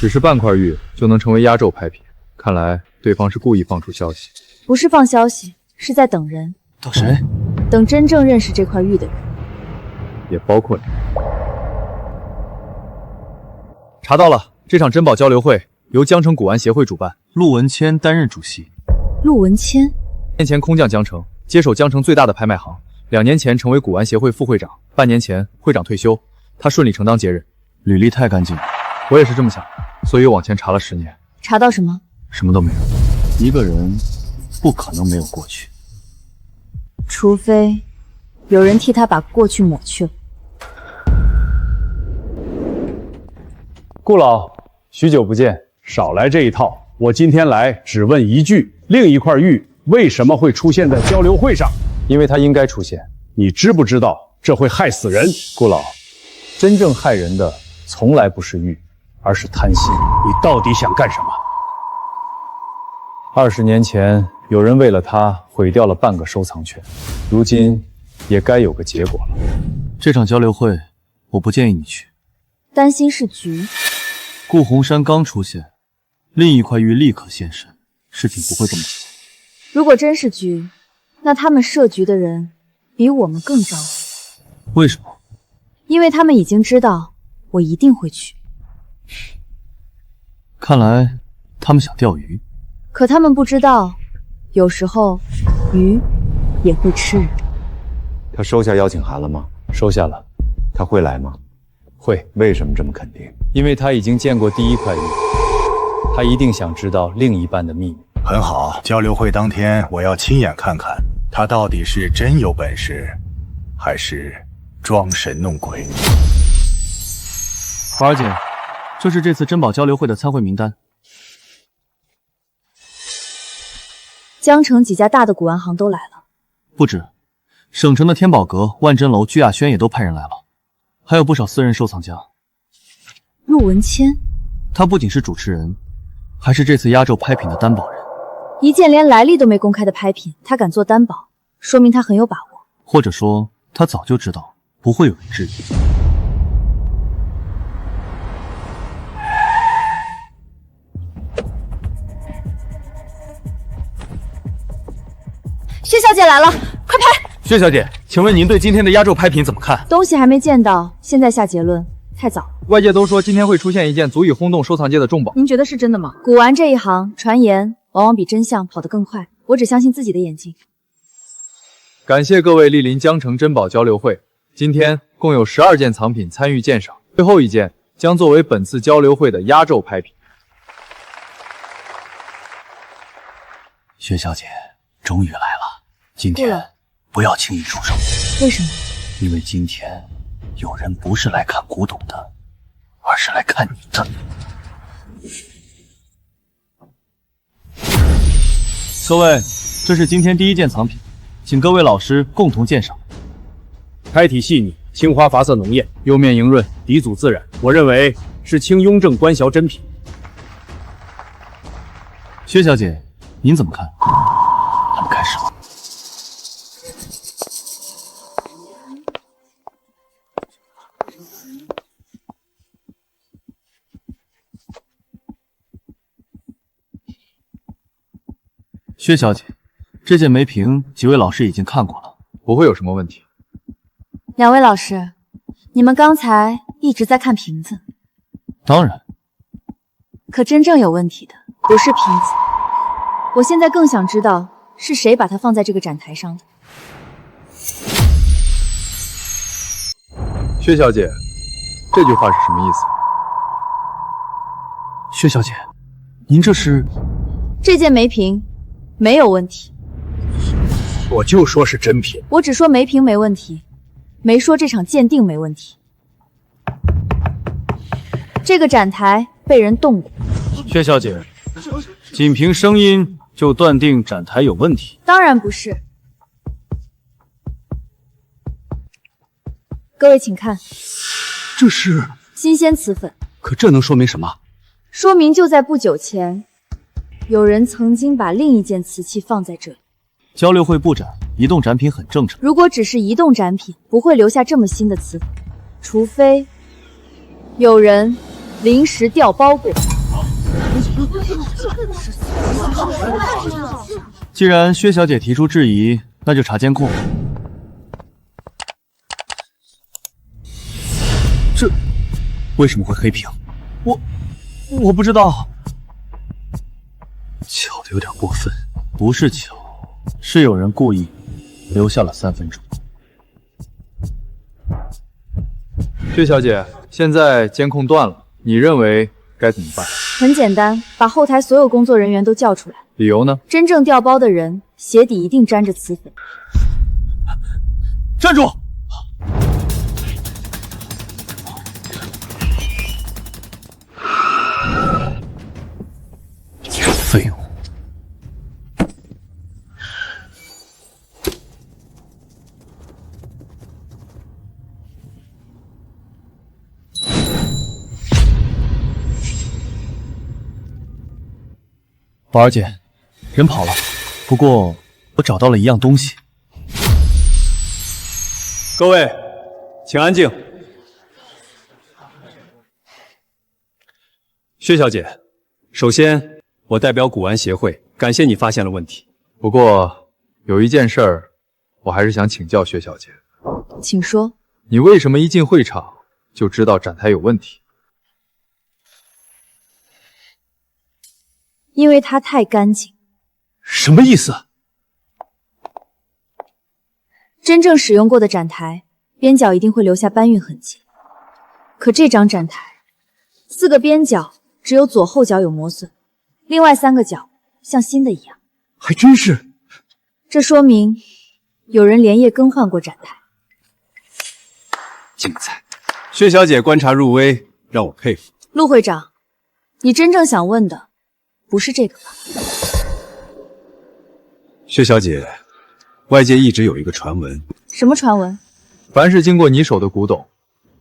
只是半块玉就能成为压轴拍品，看来对方是故意放出消息。不是放消息，是在等人。等谁？等真正认识这块玉的人。也包括你。查到了，这场珍宝交流会由江城古玩协会主办，陆文谦担任主席。陆文谦年前空降江城，接手江城最大的拍卖行，2年前成为古玩协会副会长，半年前会长退休，他顺理成章接任。履历太干净了，我也是这么想的，所以往前查了10年。查到什么？什么都没有。一个人不可能没有过去，除非有人替他把过去抹去了。顾老，许久不见，少来这一套。我今天来只问一句：另一块玉为什么会出现在交流会上？因为它应该出现。你知不知道这会害死人？顾老，真正害人的从来不是玉，而是贪心。你到底想干什么？20年前，有人为了它毁掉了半个收藏权，如今也该有个结果了。这场交流会，我不建议你去。担心是局。顾洪山刚出现，另一块玉立刻现身，事情不会这么急。如果真是局，那他们设局的人比我们更着急。为什么？因为他们已经知道我一定会去。看来他们想钓鱼。可他们不知道，有时候鱼也会吃人。他收下邀请函了吗？收下了。他会来吗？会。为什么这么肯定？因为他已经见过第一块玉，他一定想知道另一半的秘密。很好，交流会当天我要亲眼看看他到底是真有本事，还是装神弄鬼。华儿姐，这是这次珍宝交流会的参会名单。江城几家大的古玩行都来了，不止，省城的天宝阁、万珍楼、居雅轩也都派人来了，还有不少私人收藏家。陆文谦，他不仅是主持人，还是这次压轴拍品的担保人。一件连来历都没公开的拍品，他敢做担保，说明他很有把握。或者说，他早就知道不会有人质疑。薛小姐来了，快拍！薛小姐，请问您对今天的压轴拍品怎么看？东西还没见到，现在下结论太早了。外界都说今天会出现一件足以轰动收藏界的重宝，您觉得是真的吗？古玩这一行，传言往往比真相跑得更快，我只相信自己的眼睛。感谢各位莅临江城珍宝交流会，今天共有12件藏品参与鉴赏，最后一件将作为本次交流会的压轴拍品。薛小姐终于来了，今天不要轻易出手。为什么？因为今天有人不是来看古董的，而是来看你的。各位，这是今天第一件藏品，请各位老师共同鉴赏。开体细腻，青花发色浓艳，釉面莹润，底组自然，我认为是清雍正官窑珍品。薛小姐，您怎么看？他们开始了。薛小姐，这件梅瓶几位老师已经看过了，不会有什么问题。两位老师，你们刚才一直在看瓶子。当然。可真正有问题的不是瓶子，我现在更想知道是谁把它放在这个展台上的。薛小姐，这句话是什么意思？薛小姐，您这是……这件梅瓶没有问题。我就说是真品。我只说梅瓶没问题，没说这场鉴定没问题。这个展台被人动过。薛小姐，仅凭声音就断定展台有问题？当然不是。各位请看，这是新鲜瓷粉。可这能说明什么？说明就在不久前，有人曾经把另一件瓷器放在这里。交流会布展，移动展品很正常。如果只是移动展品，不会留下这么新的瓷粉，除非有人临时调包过来。既然薛小姐提出质疑，那就查监控。这为什么会黑屏？我不知道。巧的有点过分，不是巧，是有人故意留下了3分钟。薛小姐，现在监控断了，你认为该怎么办？很简单，把后台所有工作人员都叫出来。理由呢？真正调包的人鞋底一定沾着磁粉。站住！废物！宝儿姐，人跑了，不过我找到了一样东西。各位，请安静。薛小姐，首先我代表古玩协会感谢你发现了问题。不过有一件事儿，我还是想请教薛小姐。请说。你为什么一进会场就知道展台有问题？因为它太干净。什么意思？真正使用过的展台，边角一定会留下搬运痕迹。可这张展台，4个边角只有左后角有磨损，另外3个角像新的一样。还真是。这说明有人连夜更换过展台。精彩！薛小姐观察入微，让我佩服。陆会长，你真正想问的不是这个吧？薛小姐，外界一直有一个传闻。什么传闻？凡是经过你手的古董，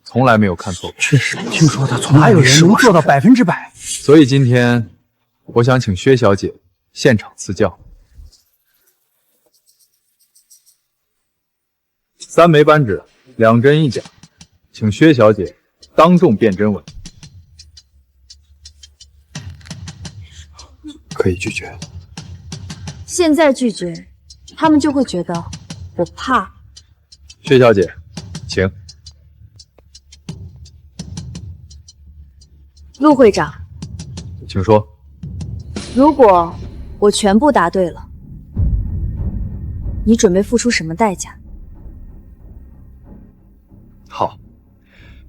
从来没有看错过。确实，听说他从来有人能做到100%。所以今天，我想请薛小姐现场赐教。3枚扳指，2真1假，请薛小姐当众辨真伪。可以拒绝。现在拒绝，他们就会觉得我怕。薛小姐，请。陆会长，请说。如果我全部答对了，你准备付出什么代价？好，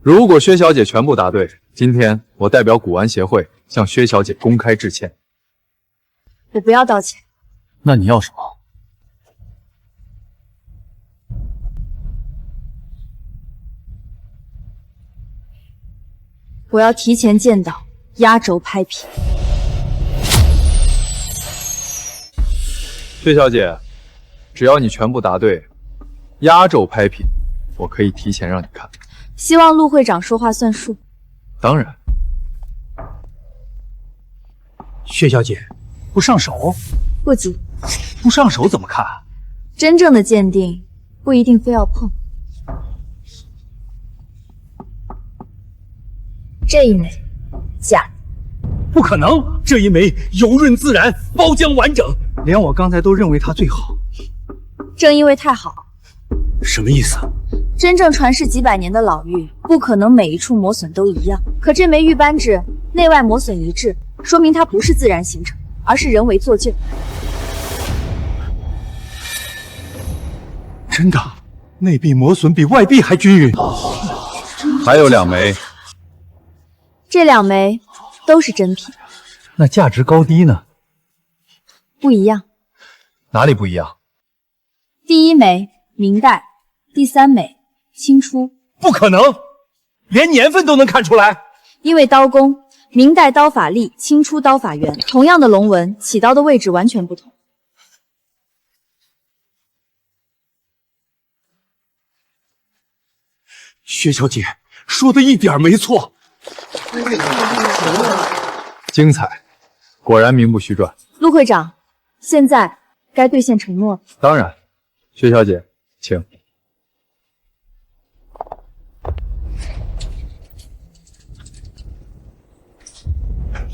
如果薛小姐全部答对，今天我代表古玩协会向薛小姐公开致歉。我不要道歉。那你要什么？我要提前见到压轴拍品。薛小姐，只要你全部答对，压轴拍品我可以提前让你看。希望陆会长说话算数。当然。薛小姐，不上手？不急。不上手怎么看？真正的鉴定不一定非要碰。这一枚假。不可能，这一枚油润自然，包浆完整，连我刚才都认为它最好。正因为太好。什么意思？真正传世几百年的老玉，不可能每一处磨损都一样。可这枚玉扳指内外磨损一致，说明它不是自然形成，而是人为做旧。真的，内壁磨损比外壁还均匀。还有2枚。这2枚都是真品。那价值高低呢？不一样。哪里不一样？第1枚明代，第3枚清初。不可能，连年份都能看出来。因为刀工，明代刀法利，清初刀法圆，同样的龙纹，起刀的位置完全不同。薛小姐说的一点没错。精彩，果然名不虚传。陆会长，现在该兑现承诺了。当然，薛小姐，请。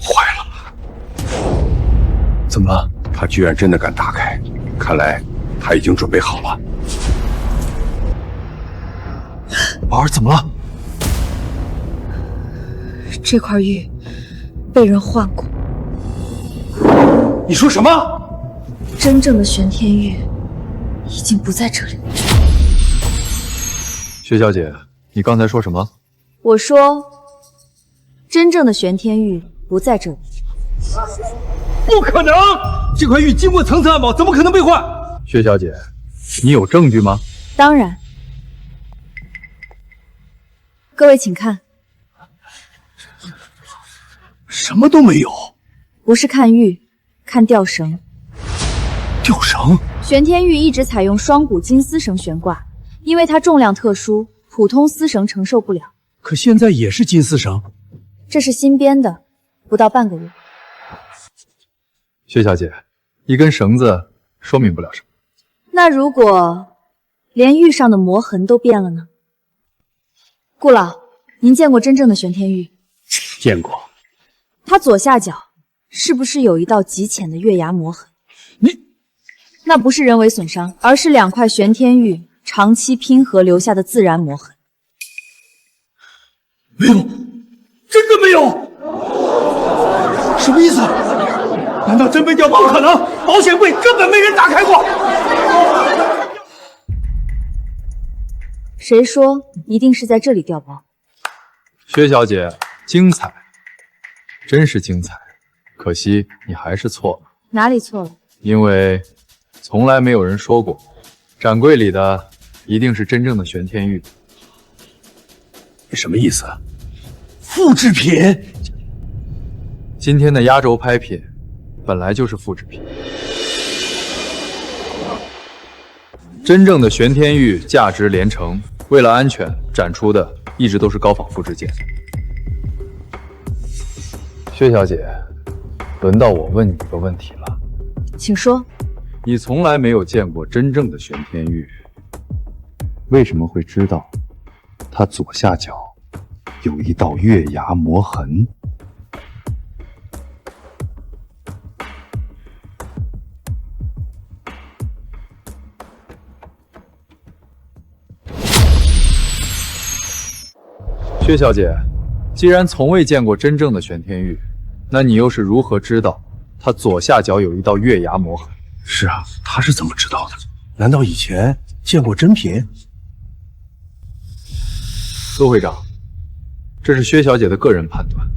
坏了，怎么了？他居然真的敢打开，看来他已经准备好了。宝儿怎么了？这块玉被人换过。你说什么？真正的玄天玉已经不在这里。薛小姐，你刚才说什么？我说，真正的玄天玉不在这里。不可能！这块玉经过层层暗宝，怎么可能被换？薛小姐，你有证据吗？当然。各位请看。什么都没有。不是看玉，看吊绳。吊绳？玄天玉一直采用双股金丝绳悬挂，因为它重量特殊，普通丝绳承受不了。可现在也是金丝绳。这是新编的，不到半个月。薛小姐，一根绳子说明不了什么。那如果连玉上的磨痕都变了呢？顾老，您见过真正的玄天玉？见过。它左下角是不是有一道极浅的月牙磨痕？那不是人为损伤，而是2块玄天玉长期拼合留下的自然磨痕。没有，真的没有。什么意思？难道真被调包？不可能，保险柜根本没人打开过。谁说一定是在这里调包？薛小姐，精彩，真是精彩。可惜你还是错了。哪里错了？因为从来没有人说过，展柜里的一定是真正的玄天玉。什么意思？复制品？今天的压轴拍品本来就是复制品。真正的玄天玉价值连城，为了安全，展出的一直都是高仿复制件。薛小姐，轮到我问你一个问题了，请说。你从来没有见过真正的玄天玉，为什么会知道它左下角有一道月牙磨痕？薛小姐，既然从未见过真正的玄天玉，那你又是如何知道它左下角有一道月牙磨痕？是啊，他是怎么知道的？难道以前见过真品？陆会长，这是薛小姐的个人判断，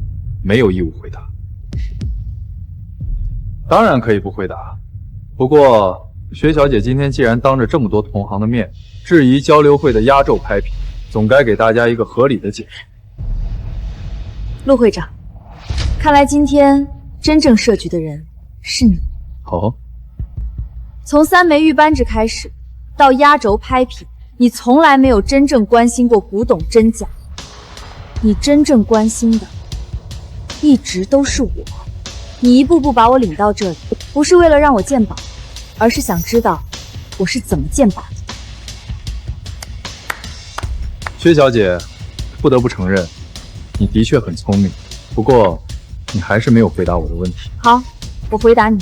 没有义务回答。当然可以不回答，不过薛小姐今天既然当着这么多同行的面质疑交流会的压轴拍品，总该给大家一个合理的解释。陆会长，看来今天真正设局的人是你。哦，从3枚玉扳指开始，到压轴拍品，你从来没有真正关心过古董真假。你真正关心的，一直都是我。你一步步把我领到这里，不是为了让我鉴宝，而是想知道我是怎么鉴宝的。薛小姐，不得不承认，你的确很聪明，不过你还是没有回答我的问题。好，我回答你。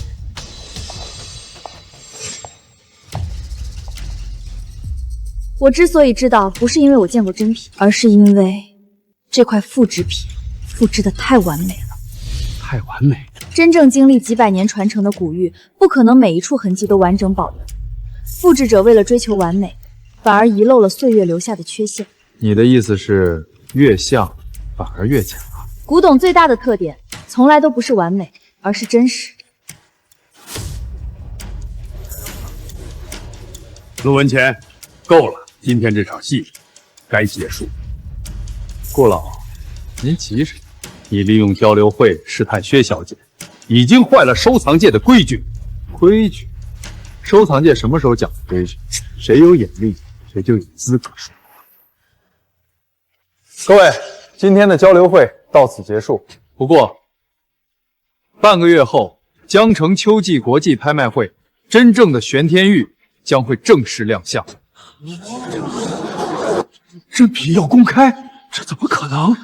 我之所以知道，不是因为我见过真品，而是因为这块复制品复制的太完美了。太完美了。真正经历几百年传承的古玉，不可能每一处痕迹都完整保留。复制者为了追求完美，反而遗漏了岁月留下的缺陷。你的意思是，越像反而越假？古董最大的特点，从来都不是完美，而是真实。陆文乾，够了，今天这场戏该结束。顾老，您急什么？你利用交流会试探薛小姐，已经坏了收藏界的规矩。规矩？收藏界什么时候讲的规矩？谁有眼力，谁就有资格说。各位，今天的交流会到此结束。不过，半个月后，江城秋季国际拍卖会，真正的玄天玉将会正式亮相。真品要公开，这怎么可能？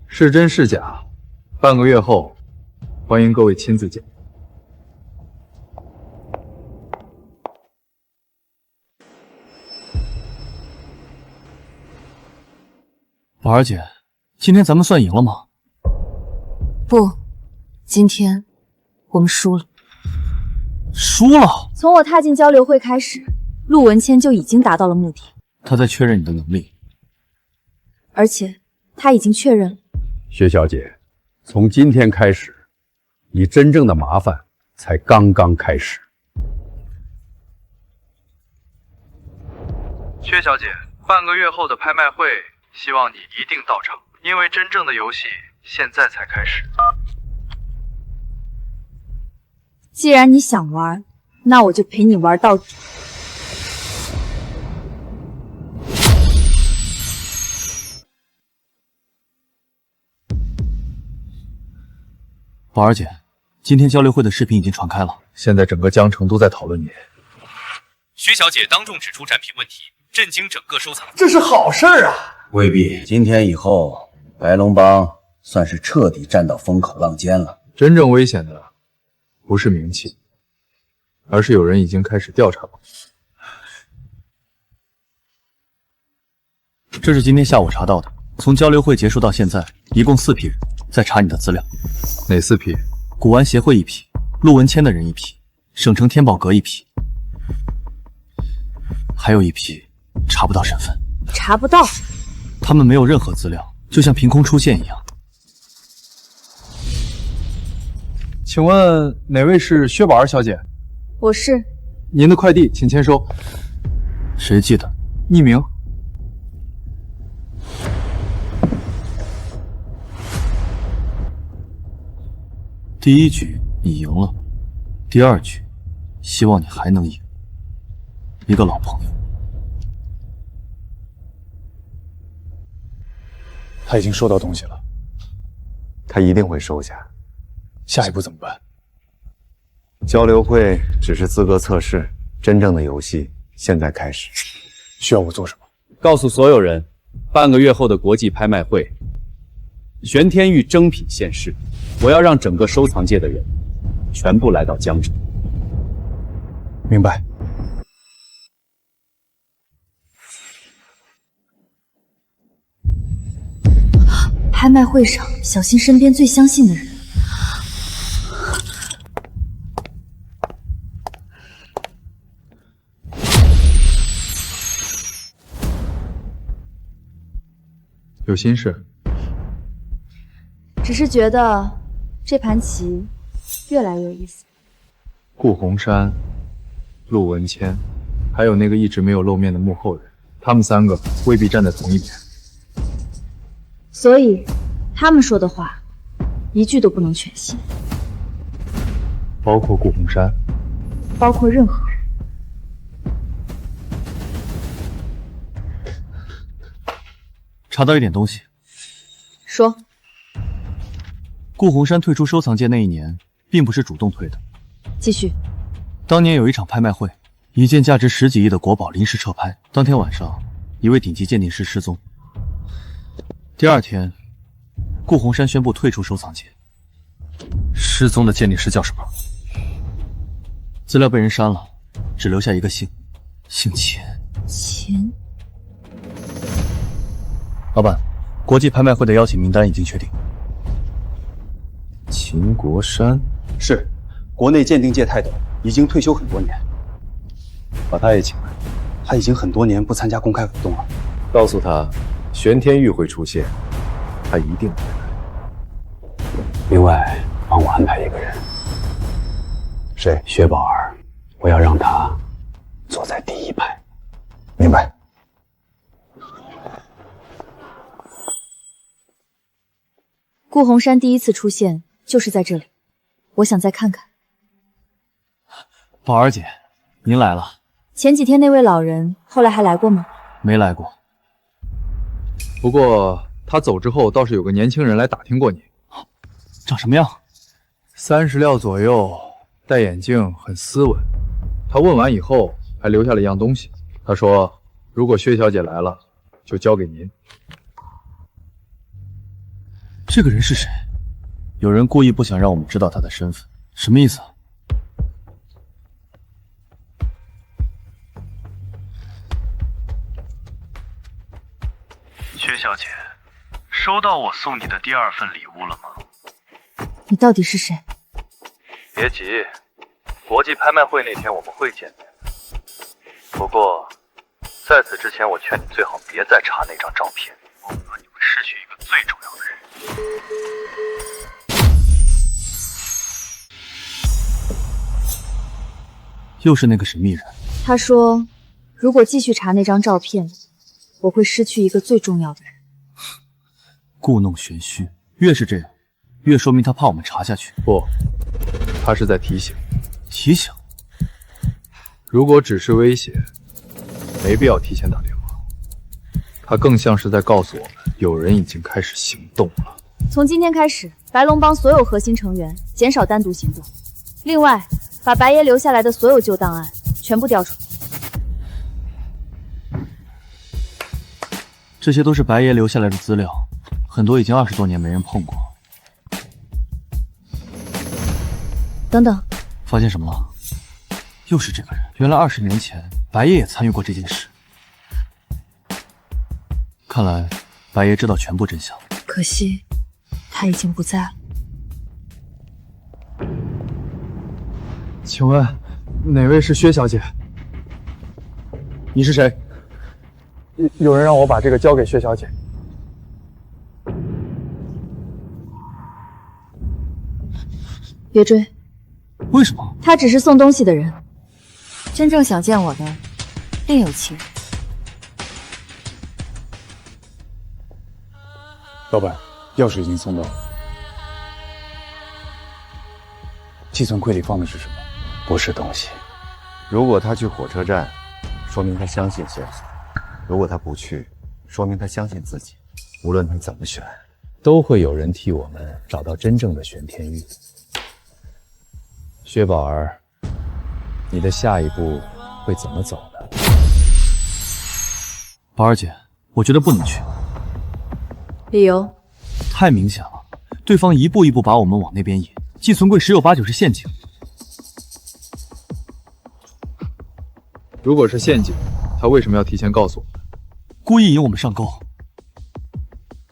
是真是假？半个月后，欢迎各位亲自检。宝儿姐，今天咱们算赢了吗？不，今天我们输了。输了？从我踏进交流会开始，陆文谦就已经达到了目的，他在确认你的能力，而且他已经确认了。薛小姐，从今天开始，你真正的麻烦才刚刚开始。薛小姐，半个月后的拍卖会，希望你一定到场，因为真正的游戏现在才开始。既然你想玩，那我就陪你玩到底。宝儿姐，今天交流会的视频已经传开了，现在整个江城都在讨论你。薛小姐当众指出产品问题，震惊整个收藏。这是好事啊！未必，今天以后，白龙帮算是彻底站到风口浪尖了。真正危险的不是名气，而是有人已经开始调查我。这是今天下午查到的，从交流会结束到现在，一共4批人在查你的资料。哪4批？古玩协会1批，陆文谦的人1批，省城天宝阁1批，还有1批查不到身份。查不到？他们没有任何资料，就像凭空出现一样。请问哪位是薛宝儿小姐？我是。您的快递请签收。谁寄的？匿名。第1局你赢了，第2局希望你还能赢。一个老朋友。他已经收到东西了，他一定会收下。下一步怎么办？交流会只是资格测试，真正的游戏现在开始。需要我做什么？告诉所有人，半个月后的国际拍卖会，玄天玉珍品现世，我要让整个收藏界的人全部来到江城。明白。拍卖会上，小心身边最相信的人。有心事？只是觉得这盘棋越来越有意思。顾洪山、陆文谦，还有那个一直没有露面的幕后人，他们3个未必站在同一边。所以，他们说的话，一句都不能全信。包括顾洪山，包括任何人。查到一点东西。说。顾洪山退出收藏界那一年，并不是主动退的。继续。当年有一场拍卖会，一件价值10几亿的国宝临时撤拍。当天晚上，一位顶级鉴定师失踪。第2天，顾洪山宣布退出收藏界。失踪的鉴定师叫什么？资料被人删了，只留下一个姓，姓钱。钱？老板，国际拍卖会的邀请名单已经确定。秦国山是，国内鉴定界泰斗，已经退休很多年。把他也请来，他已经很多年不参加公开活动了。告诉他，玄天玉会出现，他一定会来。另外，帮我安排一个人。谁？薛宝儿，我要让他坐在第1排。明白。顾洪山第一次出现就是在这里，我想再看看。宝儿姐，您来了。前几天那位老人后来还来过吗？没来过。不过他走之后，倒是有个年轻人来打听过你。长什么样？30料左右，戴眼镜，很斯文。他问完以后，还留下了一样东西。他说，如果薛小姐来了，就交给您。这个人是谁？有人故意不想让我们知道他的身份，什么意思啊？薛小姐，收到我送你的第2份礼物了吗？你到底是谁？别急，国际拍卖会那天我们会见面的。不过，在此之前，我劝你最好别再查那张照片，否则你会失去一个最重要的人。又是那个神秘人。他说，如果继续查那张照片，我会失去一个最重要的人。故弄玄虚，越是这样，越说明他怕我们查下去。不，他是在提醒。提醒？如果只是威胁，没必要提前打电话。他更像是在告诉我们，有人已经开始行动了。从今天开始，白龙帮所有核心成员减少单独行动。另外，把白爷留下来的所有旧档案全部调出来。这些都是白爷留下来的资料，很多已经20多年没人碰过。等等，发现什么了？又是这个人。原来20年前，白爷也参与过这件事。看来，白爷知道全部真相。可惜，他已经不在了。请问，哪位是薛小姐？你是谁？有人让我把这个交给薛小姐。别追。为什么？他只是送东西的人，真正想见我的另有其人。老板，钥匙已经送到了。寄存柜里放的是什么？不是东西。如果他去火车站，说明他相信线索；如果他不去，说明他相信自己。无论他怎么选，都会有人替我们找到真正的玄天玉。薛宝儿，你的下一步会怎么走呢？宝儿姐，我觉得不能去。理由？太明显了，对方一步一步把我们往那边引，寄存柜十有八九是陷阱。如果是陷阱，他为什么要提前告诉我们？故意引我们上钩。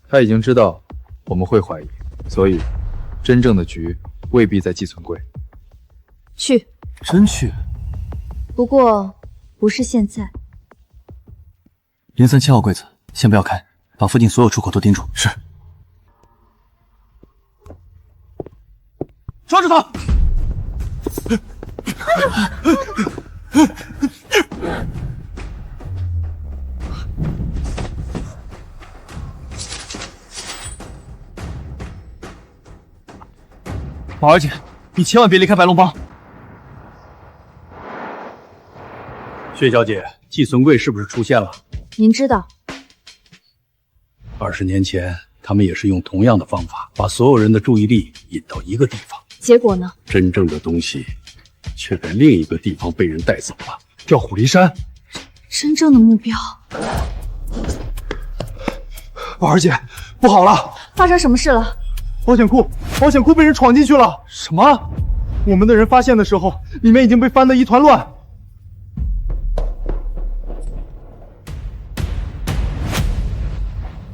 他已经知道我们会怀疑，所以真正的局未必在寄存柜。去。真去？不过不是现在。037号柜子，先不要开，把附近所有出口都盯住。是。抓住他！宝儿姐，你千万别离开白龙帮。薛小姐，寄存柜是不是出现了您知道？20年前，他们也是用同样的方法，把所有人的注意力引到一个地方。结果呢？真正的东西却在另一个地方被人带走了，叫虎离山。真正的目标。宝儿姐，不好了！发生什么事了？保险库被人闯进去了！什么？我们的人发现的时候，里面已经被翻得一团乱。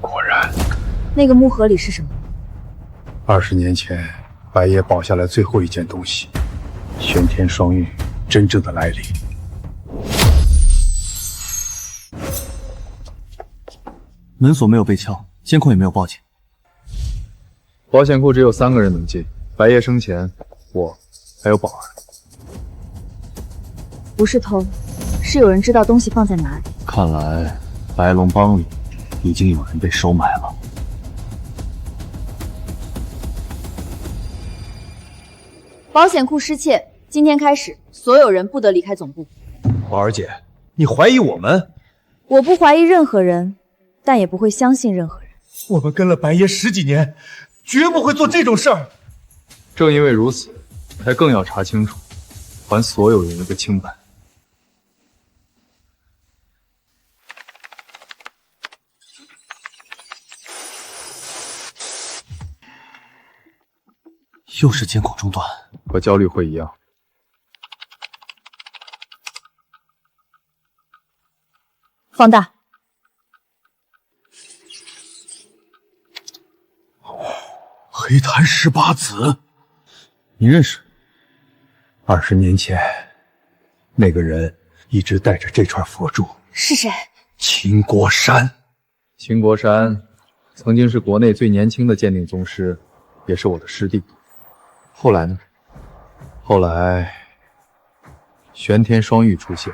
果然，那个木盒里是什么？20年前，白爷保下来最后一件东西——玄天双玉，真正的来历。门锁没有被撬，监控也没有报警。保险库只有3个人能进，白夜生前，我还有宝儿。不是偷，是有人知道东西放在哪里。看来白龙帮里已经有人被收买了。保险库失窃，今天开始，所有人不得离开总部。宝儿姐，你怀疑我们？我不怀疑任何人，但也不会相信任何人。我们跟了白爷10几年，绝不会做这种事儿。正因为如此，才更要查清楚，还所有人一个清白。又是监控中断，和焦虑会一样。放大。黑檀18子，你认识？20年前，那个人一直带着这串佛珠。是谁？秦国山。秦国山曾经是国内最年轻的鉴定宗师，也是我的师弟。后来呢？后来玄天双玉出现，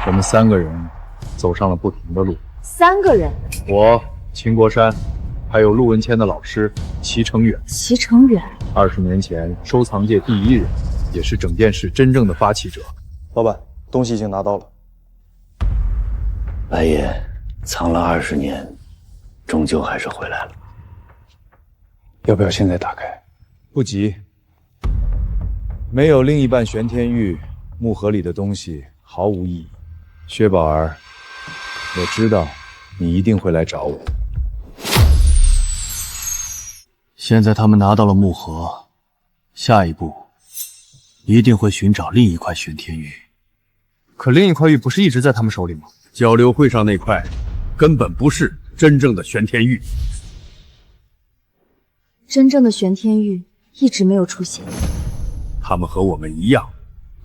我们3个人走上了不同的路。3个人？我、秦国山，还有陆文谦的老师齐成远。齐成远，20年前收藏界第1人，也是整件事真正的发起者。老板，东西已经拿到了。白爷藏了20年，终究还是回来了。要不要现在打开？不急。没有另一半玄天玉，木盒里的东西毫无意义。薛宝儿，我知道你一定会来找我。现在他们拿到了木盒，下一步一定会寻找另一块玄天玉。可另一块玉不是一直在他们手里吗？交流会上那块根本不是真正的玄天玉。真正的玄天玉一直没有出现。他们和我们一样，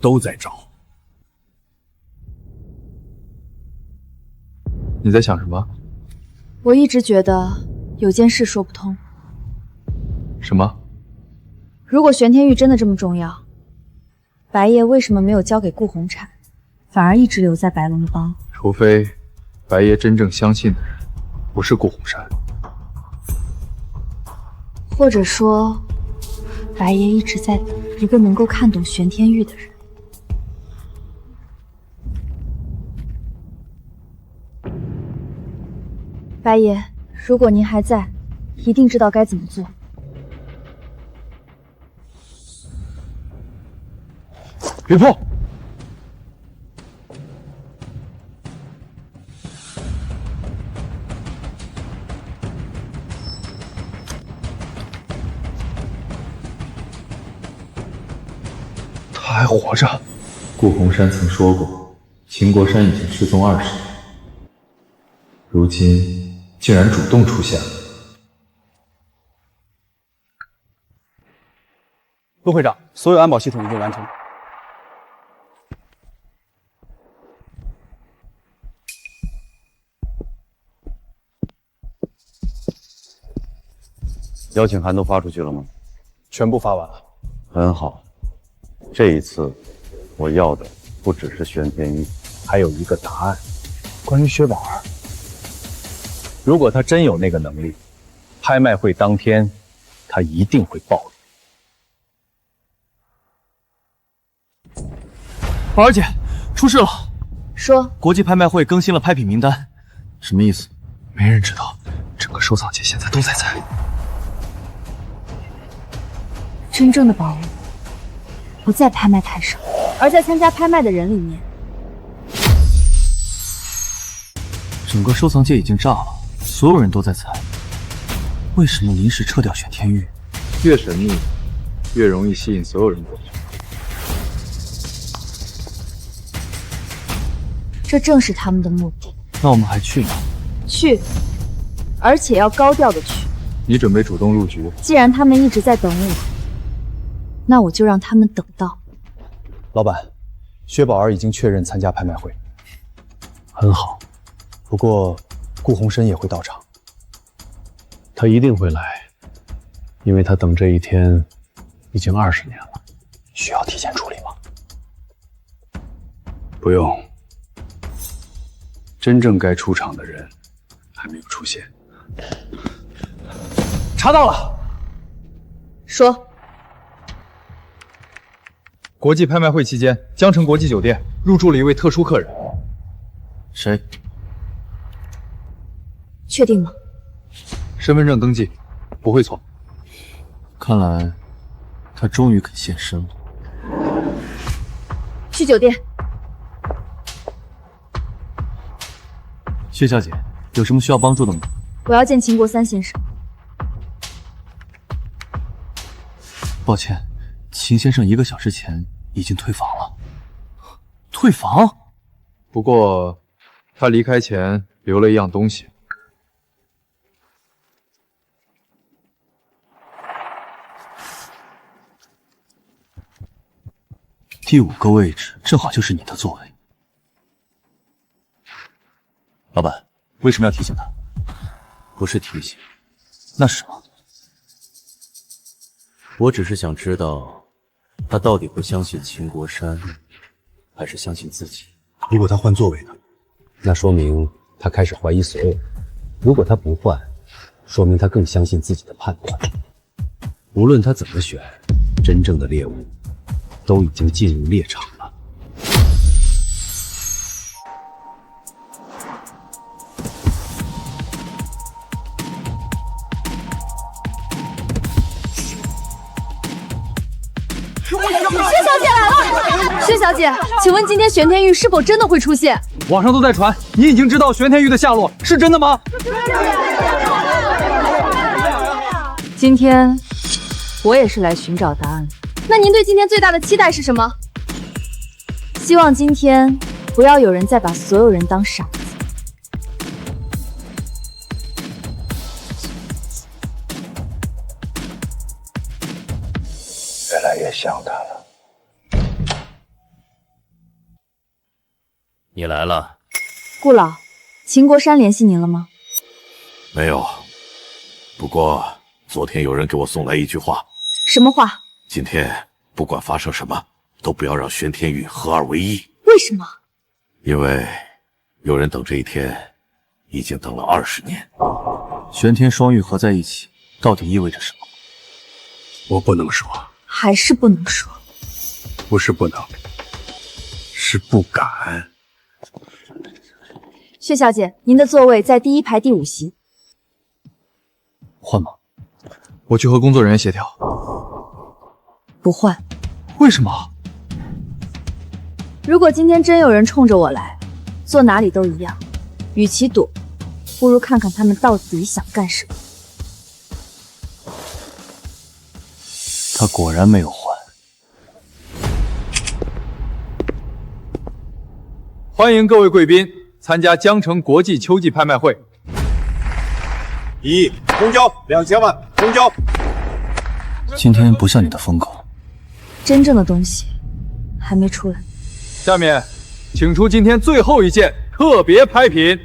都在找。你在想什么？我一直觉得有件事说不通。什么？如果玄天玉真的这么重要，白夜为什么没有交给顾红产，反而一直留在白龙帮？除非白爷真正相信的人不是顾红山，或者说白爷一直在等一个能够看懂玄天玉的人。白爷，如果您还在，一定知道该怎么做。别碰！他还活着。顾红山曾说过，秦国山已经失踪20年，如今竟然主动出现了。陆会长，所有安保系统已经完成。邀请函都发出去了吗？全部发完了。很好，这一次我要的不只是玄天玉，还有一个答案，关于薛宝儿。如果他真有那个能力，拍卖会当天他一定会暴露。宝儿姐，出事了！说，国际拍卖会更新了拍品名单，什么意思？没人知道，整个收藏界现在都在猜。真正的宝物不在拍卖台上，而在参加拍卖的人里面。整个收藏界已经炸了，所有人都在猜，为什么临时撤掉玄天玉？越神秘，越容易吸引所有人过去。这正是他们的目的。那我们还去吗？去，而且要高调的去。你准备主动入局？既然他们一直在等我，那我就让他们等到。老板，薛宝儿已经确认参加拍卖会。很好，不过顾鸿燊也会到场。他一定会来，因为他等这一天已经20年了。需要提前处理吗？不用，真正该出场的人还没有出现。查到了。说。国际拍卖会期间，江城国际酒店入住了一位特殊客人。谁？确定吗？身份证登记，不会错。看来他终于肯现身了。去酒店。薛小姐，有什么需要帮助的吗？我要见秦国三先生。抱歉，秦先生1个小时前已经退房了。退房？不过他离开前留了一样东西。第5个位置正好就是你的座位。老板，为什么要提醒他？不是提醒，那是什么？我只是想知道，他到底会相信秦国山，还是相信自己？如果他换座位呢？那说明他开始怀疑所有人。如果他不换，说明他更相信自己的判断。无论他怎么选，真正的猎物都已经进入猎场了。薛小姐来了！薛小姐，请问今天玄天玉是否真的会出现？网上都在传，你已经知道玄天玉的下落，是真的吗？今天我也是来寻找答案。那您对今天最大的期待是什么？希望今天不要有人再把所有人当傻子。越来越像他了。你来了。顾老，秦国山联系您了吗？没有，不过昨天有人给我送来一句话。什么话？今天不管发生什么，都不要让玄天玉合二为一。为什么？因为有人等这一天，已经等了20年。玄天双玉合在一起，到底意味着什么？我不能说。还是不能说？不是不能，是不敢。薛小姐，您的座位在第1排第5席。换吗？我去和工作人员协调。不换。为什么？如果今天真有人冲着我来，坐哪里都一样，与其躲，不如看看他们到底想干什么。他果然没有换。欢迎各位贵宾参加江城国际秋季拍卖会。1亿成交，2千万成交。今天不像你的风格。真正的东西还没出来。下面，请出今天最后一件特别拍品。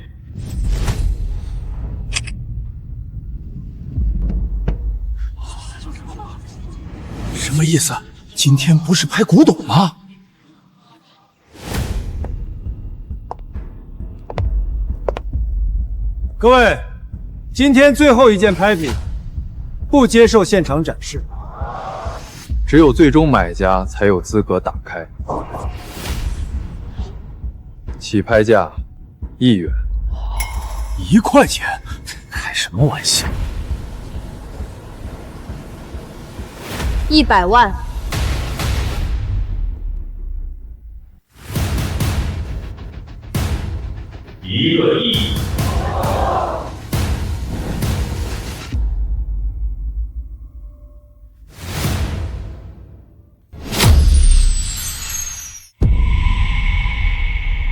什么意思？今天不是拍古董吗？各位，今天最后一件拍品，不接受现场展示。只有最终买家才有资格打开。起拍价1亿元。1块钱？开什么玩笑？100万。1个亿。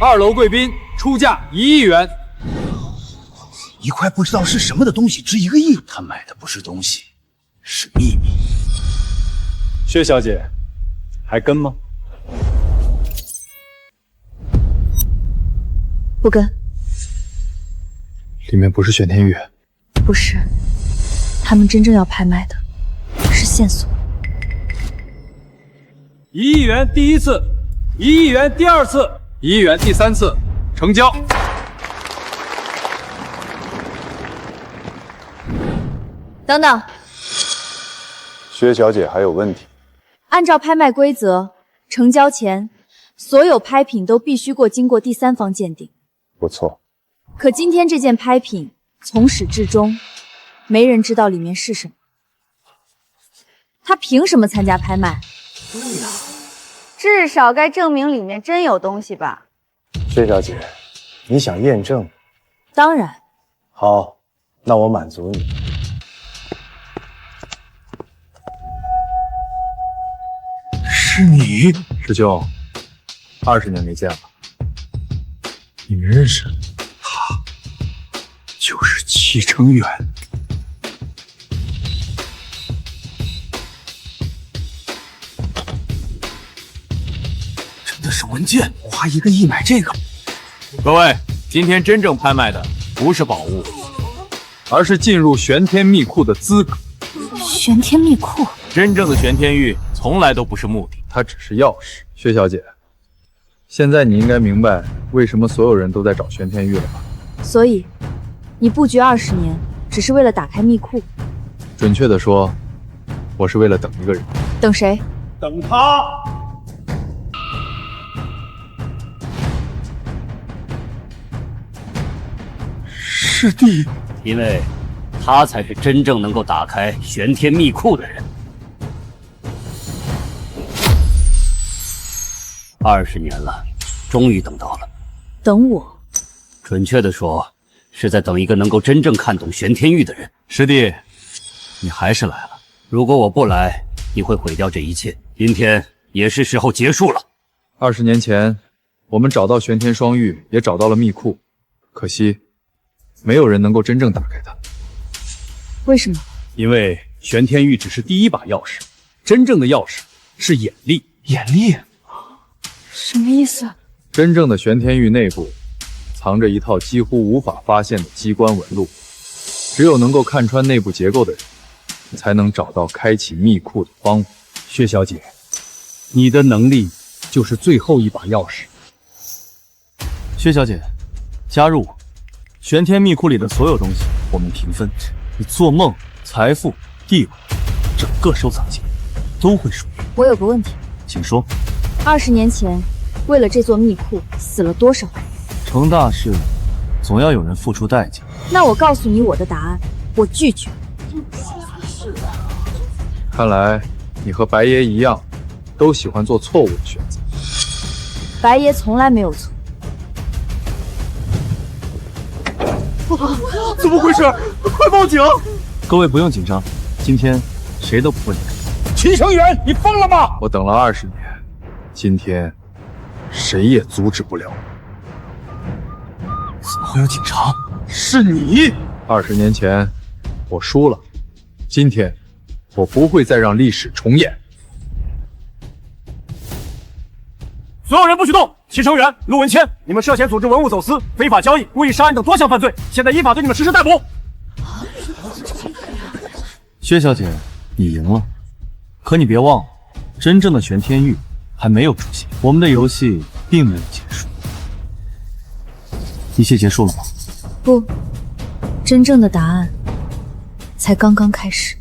2楼贵宾出价1亿元。一块不知道是什么的东西值1个亿？他买的不是东西，是秘密。薛小姐，还跟吗？不跟。里面不是玄天玉。不是，他们真正要拍卖的是线索。1亿元第1次，1亿元第2次，1亿元第3次，成交。等等，薛小姐还有问题？按照拍卖规则，成交前，所有拍品都必须经过第3方鉴定。不错。可今天这件拍品从始至终，没人知道里面是什么。他凭什么参加拍卖？对呀，至少该证明里面真有东西吧。薛小姐，你想验证？当然。好，那我满足你。是你，师兄，20年没见了。你们认识？他就是戚成远。是文件，花1个亿买这个。各位，今天真正拍卖的不是宝物，而是进入玄天秘库的资格。玄天秘库，真正的玄天玉从来都不是目的，它只是钥匙。薛小姐，现在你应该明白为什么所有人都在找玄天玉了吧？所以，你布局20年，只是为了打开秘库？准确的说，我是为了等一个人。等谁？等他。师弟，因为他才是真正能够打开玄天秘库的人。20年了，终于等到了。等我？准确的说，是在等一个能够真正看懂玄天玉的人。师弟，你还是来了。如果我不来，你会毁掉这一切。今天也是时候结束了。20年前，我们找到玄天双玉，也找到了秘库，可惜没有人能够真正打开它。为什么？因为玄天玉只是第一把钥匙，真正的钥匙是眼力。眼力？什么意思？真正的玄天玉内部藏着一套几乎无法发现的机关纹路，只有能够看穿内部结构的人，才能找到开启秘库的方法。薛小姐，你的能力就是最后一把钥匙。薛小姐，加入我。玄天秘库里的所有东西我们平分，你做梦、财富、地位，整个收藏界都会属于。我有个问题，请说。 20年前，为了这座秘库死了多少人？成大事，总要有人付出代价。那我告诉你我的答案，我拒绝。看来你和白爷一样，都喜欢做错误的选择。白爷从来没有错。怎么回事？快报警！各位不用紧张，今天谁都不会离开。齐成元，你疯了吗？我等了20年，今天谁也阻止不了我。怎么会有警察？是你！20年前我输了，今天我不会再让历史重演。所有人不许动！齐成元、陆文谦，你们涉嫌组织文物走私、非法交易、故意杀人等多项犯罪，现在依法对你们实施逮捕。薛小姐，你赢了，可你别忘了，真正的玄天玉还没有出现，我们的游戏并没有结束。一切结束了吗？不，真正的答案才刚刚开始。